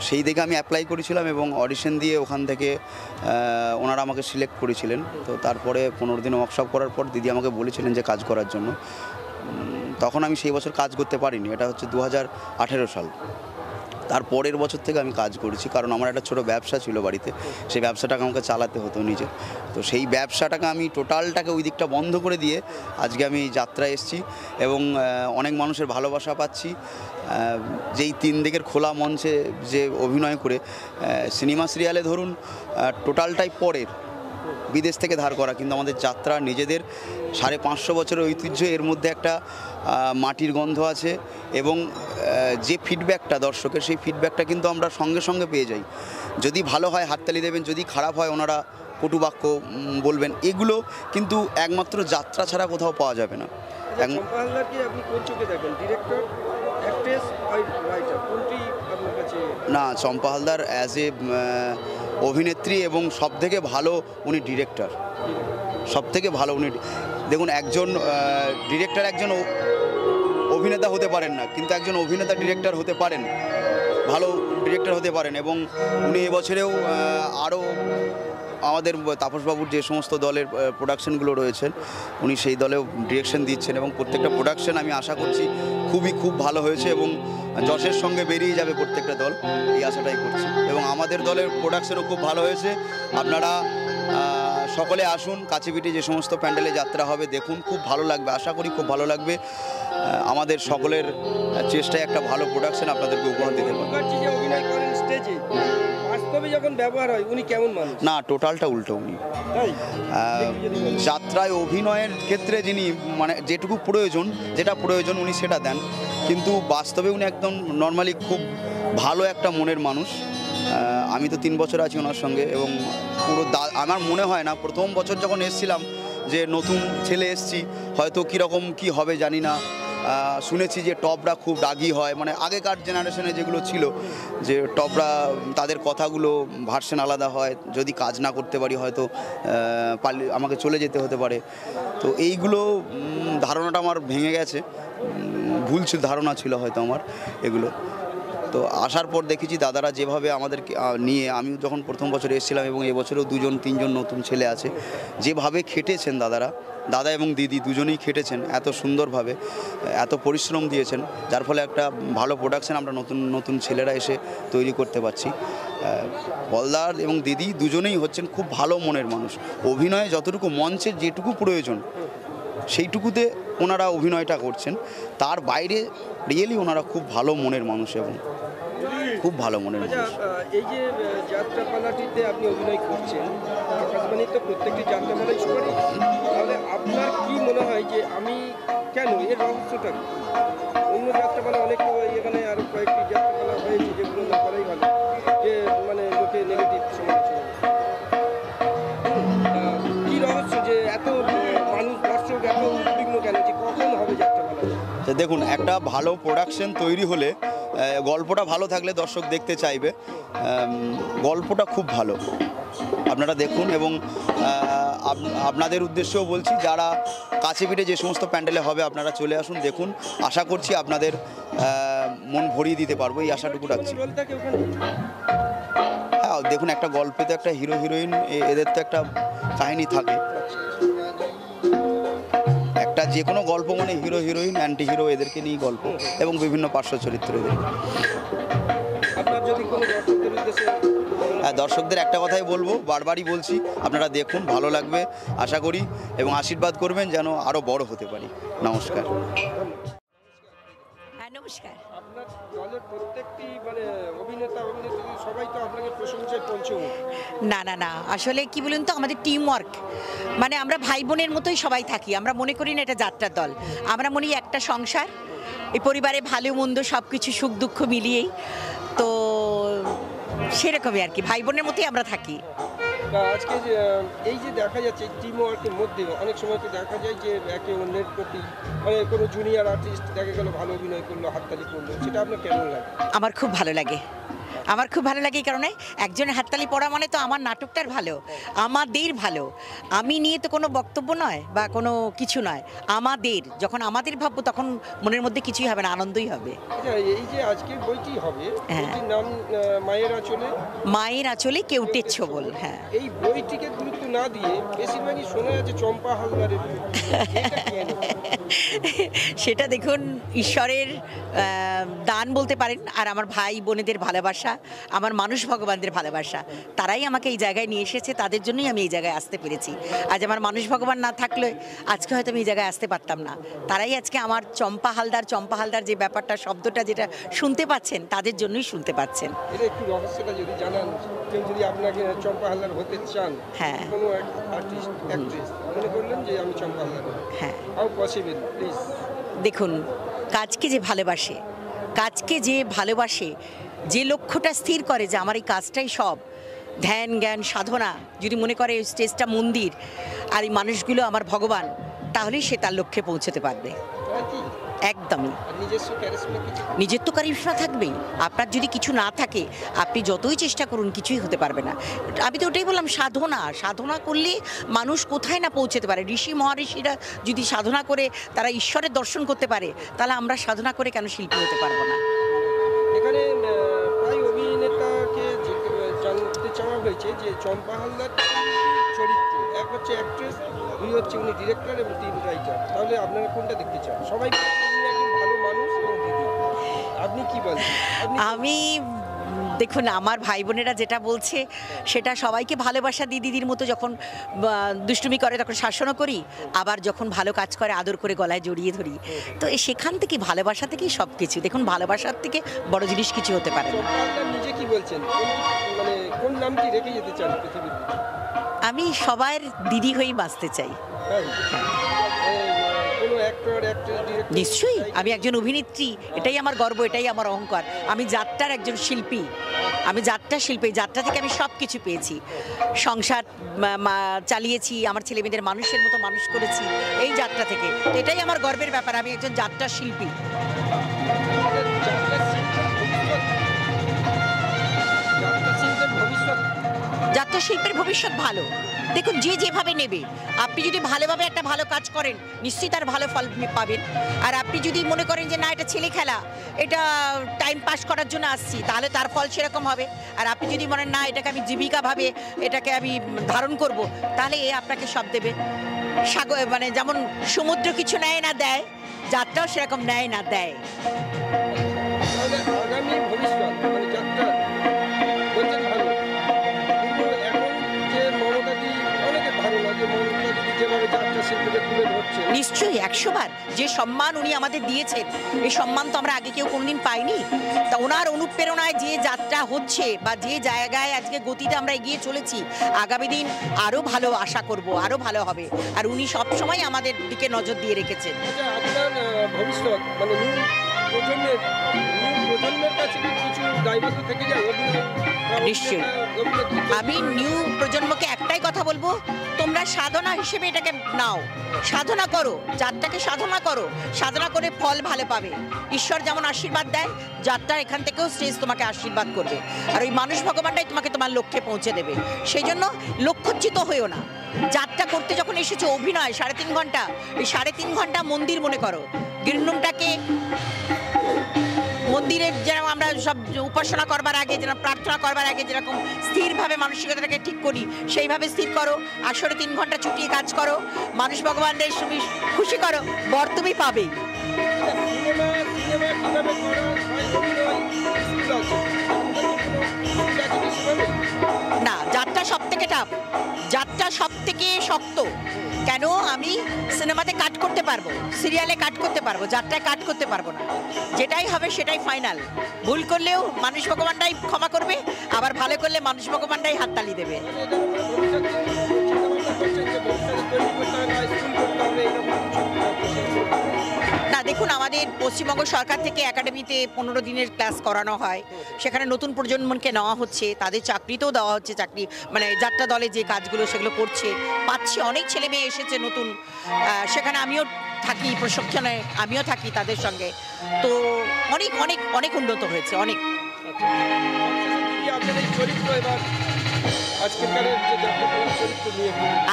সেই দেখে আমি অ্যাপ্লাই করেছিলাম এবং অডিশন দিয়ে ওখান থেকে ওনারা আমাকে সিলেক্ট করেছিলেন। তো তারপরে 15 দিন ওয়ার্কশপ করার পর দিদি আমাকে বলেছিলেন যে কাজ করার জন্য। তখন আমি সেই বছর কাজ করতে পারিনি, এটা হচ্ছে 2018 সাল। তার পরের বছর থেকে আমি কাজ করেছি, কারণ আমার একটা ছোটো ব্যবসা ছিল বাড়িতে, সেই ব্যবসাটাকে আমাকে চালাতে হতো নিজে। তো সেই ব্যবসাটাকে আমি টোটালটাকে ওই দিকটা বন্ধ করে দিয়ে আজকে আমি যাত্রায় এসেছি এবং অনেক মানুষের ভালোবাসা পাচ্ছি। যেই 3 দিকের খোলা মঞ্চে যে অভিনয় করে, সিনেমা সিরিয়ালে ধরুন টোটালটাই পরের, বিদেশ থেকে ধার করা, কিন্তু আমাদের যাত্রা নিজেদের 550 বছরের ঐতিহ্য, এর মধ্যে একটা মাটির গন্ধ আছে এবং যে ফিডব্যাকটা দর্শকের, সেই ফিডব্যাকটা কিন্তু আমরা সঙ্গে সঙ্গে পেয়ে যাই। যদি ভালো হয় হাততালি দেবেন, যদি খারাপ হয় ওনারা কটু বাক্য বলবেন, এগুলো কিন্তু একমাত্র যাত্রা ছাড়া কোথাও পাওয়া যাবে না। চম্পাহালদারকে আপনি কোন চোখে দেখেন, ডিরেক্টর, অ্যাক্ট্রেস, রাইটার, কোনটি আপনার কাছে? না, চম্পাহালদার অ্যাজ এ অভিনেত্রী এবং সবথেকে ভালো উনি ডিরেক্টর, সবথেকে ভালো উনি। দেখুন, একজন ডিরেক্টর একজন অভিনেতা হতে পারেন না, কিন্তু একজন অভিনেতা ডিরেক্টর হতে পারেন, ভালো ডিরেক্টর হতে পারেন। এবং উনি এবছরেও আরও আমাদের তাপসবাবুর যে সমস্ত দলের প্রোডাকশনগুলো রয়েছেন, উনি সেই দলেও ডিরেকশন দিচ্ছেন এবং প্রত্যেকটা প্রোডাকশন আমি আশা করছি খুব ভালো হয়েছে এবং যশের সঙ্গে বেরিয়ে যাবে প্রত্যেকটা দল, এই আশাটাই করছি। এবং আমাদের দলের প্রোডাকশনও খুব ভালো হয়েছে। আপনারা সকলে আসুন, কাছেপিঠে যে সমস্ত প্যান্ডেলে যাত্রা হবে দেখুন, খুব ভালো লাগবে, আশা করি খুব ভালো লাগবে। আমাদের সকলের চেষ্টায় একটা ভালো প্রোডাকশন আপনাদেরকে উপহার দিতে পারবো। যে অভিনয় করেন স্টেজে, বাস্তবে যখন ব্যবহার হয় উনি কেমন মানুষ? না, টোটালটা উল্টো উনি। যাত্রায় অভিনয়ের ক্ষেত্রে যিনি মানে যেটা প্রয়োজন উনি সেটা দেন, কিন্তু বাস্তবে উনি একদম নর্মালি খুব ভালো একটা মনের মানুষ আমি তো 3 বছর আছি ওনার সঙ্গে, এবং পুরো আমার মনে হয় না প্রথম বছর যখন এসেছিলাম যে নতুন ছেলে এসছি, হয়তো কীরকম কি হবে জানি না। শুনেছি যে টপরা খুব রাগী হয়, মানে আগেকার জেনারেশনে যেগুলো ছিল যে টপরা তাদের কথাগুলো ভার্সন আলাদা হয়, যদি কাজ না করতে পারি হয়তো আমাকে চলে যেতে হতে পারে। তো এইগুলো ধারণাটা আমার ভেঙে গেছে, ভুল ধারণা ছিল হয়তো আমার এগুলো। তো আসার পর দেখেছি দাদারা যেভাবে আমাদের নিয়ে, আমি যখন প্রথম বছর এসেছিলাম এবং এবছরেও 2-3জন নতুন ছেলে আছে, যেভাবে খেটেছেন দাদা এবং দিদি দুজনেই খেটেছেন এত সুন্দরভাবে, এত পরিশ্রম দিয়েছেন, যার ফলে একটা ভালো প্রোডাকশন আমরা নতুন ছেলেরা এসে তৈরি করতে পারছি। বলদার এবং দিদি দুজনেই হচ্ছেন খুব ভালো মনের মানুষ। অভিনয়ে যতটুকু মঞ্চের যেটুকু প্রয়োজন সেইটুকুতে ওনারা অভিনয়টা করছেন, তার বাইরে রিয়েলি ওনারা খুব ভালো মনের মানুষ এবং খুব ভালো মনের মানুষ। এই যে যাত্রাপালাটিতে আপনি অভিনয় করছেন, আকাশবাণীর তো প্রত্যেকটি যাত্রাপালাই সুপারিশ, তাহলে আপনার কি মনে হয় যে আমি কেন এর রহস্যটা কি? অন্য যাত্রাপালা অনেক এখানে আরও কয়েকটি যাত্রাপালা হয়েছে যেগুলো না করাই ভালো, যে মানে লোকে নেগেটিভ সমালোচনা। কি রহস্য যে এত মানুষ দর্শক এত উদ্বিগ্ন কেন, যে কখন হবে যাত্রাপালা? দেখুন, একটা ভালো প্রোডাকশন তৈরি হলে গল্পটা ভালো থাকলে দর্শক দেখতে চাইবে। গল্পটা খুব ভালো, আপনারা দেখুন। এবং আপনাদের উদ্দেশ্যেও বলছি, যারা কাছে পিঠে যে সমস্ত প্যান্ডেলে হবে আপনারা চলে আসুন, দেখুন। আশা করছি আপনাদের মন ভরিয়ে দিতে পারবো, এই আশাটুকু রাখছি। হ্যাঁ, দেখুন, একটা গল্পে তো একটা হিরো হিরোইন, এদের তো একটা কাহিনী থাকে। একটা যে কোনো গল্প মানে হিরো হিরোইন, অ্যান্টি হিরো এদেরকে নিয়েই গল্প, এবং বিভিন্ন পার্শ্ব চরিত্র এদের। হ্যাঁ, দর্শকদের একটা কথাই বলবো, বারবারই বলছি, আপনারা দেখুন, ভালো লাগবে আশা করি, এবং আশীর্বাদ করবেন যেন আরও বড় হতে পারি। নমস্কার। নমস্কার। আপনার দলের প্রত্যেকটি মানে অভিনেতা অভিনেত্রী সবাই তো আপনাকে প্রশংসায় পঞ্চমুখ। না, আসলে কি বলুন তো, আমাদের টিম ওয়ার্ক, মানে আমরা ভাই বোনের মতোই সবাই থাকি। আমরা মনে করি না এটা যাত্রার দল, আমরা মনে করি একটা সংসার, এই পরিবারে ভালো মন্দ সব কিছু সুখ দুঃখ মিলিয়েই তো সেরকমই আর কি, ভাই বোনের মতোই আমরা থাকি। আজকে এই যে দেখা যাচ্ছে টিম ওয়ার্কের মধ্যে অনেক সময় তো দেখা যায় যে একে অন্যের প্রতি, মানে কোনো জুনিয়র আর্টিস্ট দেখা গেল ভালো অভিনয় করলো, হাততালি করলো, সেটা আপনার কেমন লাগে? আমার খুব ভালো লাগে, আমার খুব ভালো লাগে, এই কারণে একজনের হাততালি পড়া মানে তো আমার নাটকটার ভালো, আমাদের ভালো। আমি নিয়ে তো কোনো বক্তব্য নয় বা কোনো কিছু নয়, আমাদের যখন আমাদের ভাববো তখন মনের মধ্যে কিছুই হবে না, আনন্দই হবে। এই যে আজকের বইটি হবে, বইটির নাম মায়ের আঁচলে, মায়ের আঁচলে কেউটের ছোবল। হ্যাঁ, এই বইটিকে গুরুত্ব না দিয়ে বেশিরভাগই শোনা যাচ্ছে চম্পা হালদারের। সেটা দেখুন, ঈশ্বরের দান বলতে পারেন, আর আমার ভাই বোনেদের ভালোবাসা, আমার মানুষ ভগবানদের ভালোবাসা, তারাই আমাকে এই জায়গায় নিয়ে এসেছে, তাদের জন্যই আমি এই জায়গায় আসতে পেরেছি। আজ আমার মানুষ ভগবান না থাকলে আজকে হয়তো আমি এই জায়গায় আসতে পারতাম না। তারাই আজকে আমার চম্পা হালদার যে ব্যাপারটা, শব্দটা যেটা শুনতে পাচ্ছেন, তাদের জন্যই শুনতে পাচ্ছেন। এটা একটু রহস্যটা যদি জানান, কেউ যদি আপনাকে চম্পা হালদার হতে চান, হ্যাঁ, কোনো আর্টিস্ট অ্যাক্ট্রেস মনে করলেন যে আমি চম্পা হালদার, হ্যাঁ, হাউ পসিবল প্লিজ? দেখুন, কাজকে যে ভালোবাসে, যে লক্ষ্যটা স্থির করে যে আমার এই কাজটাই সব, ধ্যান জ্ঞান সাধনা, যদি মনে করে স্টেজটা মন্দির আর এই মানুষগুলো আমার ভগবান, তাহলেই সে তার লক্ষ্যে পৌঁছতে পারবে। একদমই। নিজের তো কারিশমা থাকবেই, আপনার যদি কিছু না থাকে আপনি যতই চেষ্টা করুন কিছুই হতে পারবে না। আমি তো ওটাই বললাম, সাধনা করলে মানুষ কোথায় না পৌঁছতে পারে। ঋষি মহারিষিরা যদি সাধনা করে তারা ঈশ্বরের দর্শন করতে পারে, তাহলে আমরা সাধনা করে কেন শিল্পী হতে পারবো না? এখানে প্রায় অভিনেতাকে জানতে চাওয়া হয়েছে যে চম্পা হালদার চরিত্র, এক হচ্ছে অ্যাক্ট্রেস, দুই হচ্ছে উনি ডিরেক্টর এবং তিন রাইটার, তাহলে আপনারা কোনটা দেখতে চান? সবাই একজন ভালো মানুষ এবং দিদি, আপনি কি বলেন? আমি দেখুন, আমার ভাই বোনেরা যেটা বলছে সেটা সবাইকে ভালোবাসা দিই, দিদির মতো যখন দুষ্টুমি করে তখন শাসনও করি, আবার যখন ভালো কাজ করে আদর করে গলায় জড়িয়ে ধরি। তো সেখান থেকে ভালোবাসা থেকেই সব কিছু। দেখুন, ভালোবাসার থেকে বড় জিনিস কিছু হতে পারে না। নিজে কি বলছেন, মানে কোন নামটি রেখে যেতে চান পৃথিবীর? আমি সবার দিদি হয়েই বাঁচতে চাই। কোনো একটা অন্টারপ্রেনার, অ্যাক্ট্রেস, ডিরেক্টর? নিশ্চয়ই, আমি একজন অভিনেত্রী, এটাই আমার গর্ব, এটাই আমার অহংকার। আমি যাত্রার একজন শিল্পী, আমি যাত্রা শিল্পী, যাত্রা থেকে আমি সব কিছু পেয়েছি। সংসার চালিয়েছি, আমার ছেলেমেয়েদের মানুষের মতো মানুষ করেছি এই যাত্রা থেকে। তো এটাই আমার গর্বের ব্যাপার, আমি একজন যাত্রা শিল্পী। যাত্রা শিল্পের ভবিষ্যৎ ভালো। দেখুন, যে যেভাবে নেবে, আপনি যদি ভালোভাবে একটা ভালো কাজ করেন নিশ্চয়ই তার ভালো ফল পাবেন। আর আপনি যদি মনে করেন যে না এটা ছেলে খেলা, এটা টাইম পাস করার জন্য আসছি, তাহলে তার ফল সেরকম হবে। আর আপনি যদি বলেন না এটাকে আমি জীবিকাভাবে এটাকে আমি ধারণ করব, তাহলে এ আপনাকে সব দেবে। সাগর মানে যেমন সমুদ্র কিছু নেয় না দেয়, যাত্রাও সেরকম নেয় না দেয়। আগামী ভবিষ্যৎ মানে যাত্রা বলছেন ভালো, কিন্তু এখন যে মমতাদি অনেকের ধারণা যে মমতাদি যেভাবে যাত্রা শিল্পীদের তুলে ধরছে, নিশ্চয়ই 100 বার যে সম্মান উনি আমাদের দিয়েছেন, এই সম্মান তো আমরা আগে কেউ কোনোদিন পাইনি। তা ওনার অনুপ্রেরণায় যে যাত্রা হচ্ছে বা যে জায়গায় আজকে গতিতে আমরা এগিয়ে চলেছি, আগামী দিন আরও ভালো আশা করব, আরও ভালো হবে। আর উনি সবসময় আমাদের দিকে নজর দিয়ে রেখেছেন। আচ্ছা, আপনার ভবিষ্যৎ মানে নিউ প্রজন্মের কাছে কি কিছু দায়বদ্ধ থেকে যায়? নিশ্চয়ই, আমি নিউ প্রজন্মকে একটাই কথা বলবো, তোমরা সাধনা হিসেবে এটাকে নাও, সাধনা করো, যাত্রাকে সাধনা করো, সাধনা করে ফল ভালো পাবে। ঈশ্বর যেমন আশীর্বাদ দেয়, যাত্রা এখান থেকেও স্টেজ তোমাকে আশীর্বাদ করবে। আর ওই মানুষ ভগবানটাই তোমাকে তোমার লক্ষ্যে পৌঁছে দেবে। সেই জন্য লক্ষ্যচ্যুত হয়েও না। যাত্রা করতে যখন এসেছো, অভিনয় 3.5 ঘন্টা, ওই 3.5 ঘন্টা মন্দির মনে করো। গ্রিন রুমটাকে মন্দিরের যেন আমরা সব উপাসনা করবার আগে, যেন প্রার্থনা করবার আগে যেরকম স্থিরভাবে মানসিকতাটাকে ঠিক করি, সেইভাবে স্থির করো। আসরে 3 ঘন্টা ছুটিয়ে কাজ করো, মানুষ ভগবানদের খুশি করো, বর তুমি পাবেই। না, যাত্রা সব থেকে টাফ, যাত্রা সব থেকে শক্ত। কেন? আমি সিনেমাতে কাট করতে পারবো, সিরিয়ালে কাট করতে পারবো, যাত্রায় কাট করতে পারবো না। যেটাই হবে সেটাই ফাইনাল। ভুল করলেও মানুষ ভগবানটাই ক্ষমা করবে, আবার ভালো করলে মানুষ ভগবানটাই হাততালি দেবে। না, দেখুন, আমাদের পশ্চিমবঙ্গ সরকার থেকে একাডেমিতে 15 দিনের ক্লাস করানো হয়। সেখানে নতুন প্রজন্মকে নেওয়া হচ্ছে, তাদের চাকরিতেও দেওয়া হচ্ছে, চাকরি মানে যাত্রা দলে যে কাজগুলো সেগুলো করছে, পাচ্ছে। অনেক ছেলে মেয়ে এসেছে নতুন, সেখানে আমিও থাকি প্রশিক্ষণে, আমিও থাকি তাদের সঙ্গে। তো অনেক অনেক অনেক উন্নত হয়েছে, অনেক।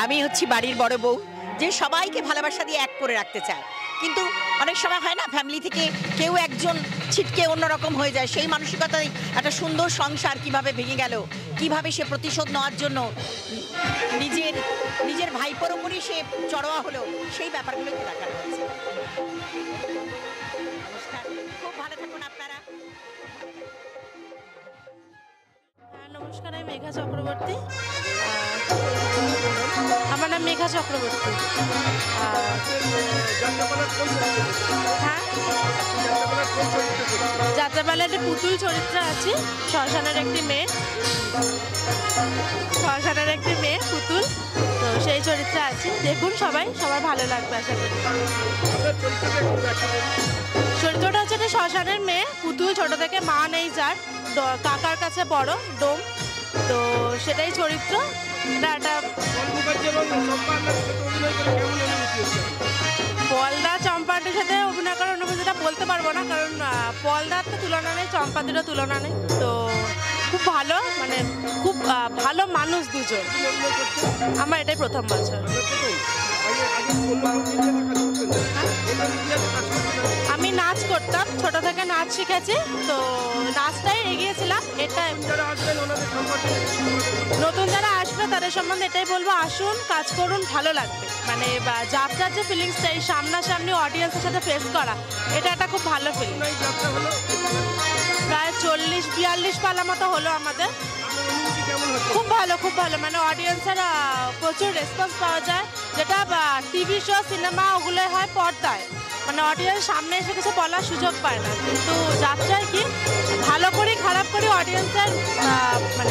আমি হচ্ছি বাড়ির বড় বউ, যে সবাইকে ভালোবাসা দিয়ে এক করে রাখতে চায়। কিন্তু অনেক সময় হয় না, ফ্যামিলি থেকে কেউ একজন ছিটকে অন্যরকম হয়ে যায়। সেই মানসিকতায় একটা সুন্দর সংসার কিভাবে ভেঙে গেল, কিভাবে সে প্রতিশোধ নেওয়ার জন্য নিজের ভাইপোর উপরই সে চড়োয়া হলো, সেই ব্যাপারগুলোকে দেখানো হয়েছে। নমস্কার, খুব ভালো থাকুন আপনারা। নমস্কার, আমি মেঘা চক্রবর্তী। আমার নাম মেঘা চক্রবর্তী। হ্যাঁ, যাত্রাপালায় একটা পুতুল চরিত্র আছে, শ্মশানের একটি মেয়ে, পুতুল। তো সেই চরিত্রে আছি, দেখুন সবার ভালো লাগবে আশা করি। চরিত্রটা হচ্ছে একটা শ্মশানের মেয়ে, পুতুল, ছোট থেকে মা নেই যার, কাকার কাছে বড় ডোম। তো সেটাই চরিত্র। পলদা চম্পাটির সাথে অভিনয় করার অনুভূতিটা বলতে পারবো না, কারণ পলদার তো তুলনা নেই, চম্পাতিরও তুলনা নেই। তো খুব ভালো, মানে খুব ভালো মানুষ দুজন। আমার এটাই প্রথম বছর। আমি নাচ করতাম, ছোট থেকে নাচ শিখেছি, তো নাচটাই এগিয়েছিলাম। এটা নতুন যারা আসবে তাদের সম্বন্ধে এটাই বলবো, আসুন, কাজ করুন, ভালো লাগবে। মানে যাত্রার যে ফিলিংসটা, এই সামনাসামনি অডিয়েন্সের সাথে ফেস করা, এটা একটা খুব ভালো ফিলিং। প্রায় 40-42 পালা মতো হলো আমাদের। খুব ভালো, মানে অডিয়েন্সের প্রচুর রেসপন্স পাওয়া যায়, যেটা টিভি শো, সিনেমা ওগুলো হয় পর্দায়, মানে অডিয়েন্স সামনে এসে কিছু বলার সুযোগ পায় না। কিন্তু যাত্রায় কি ভালো করি খারাপ করি অডিয়েন্সের মানে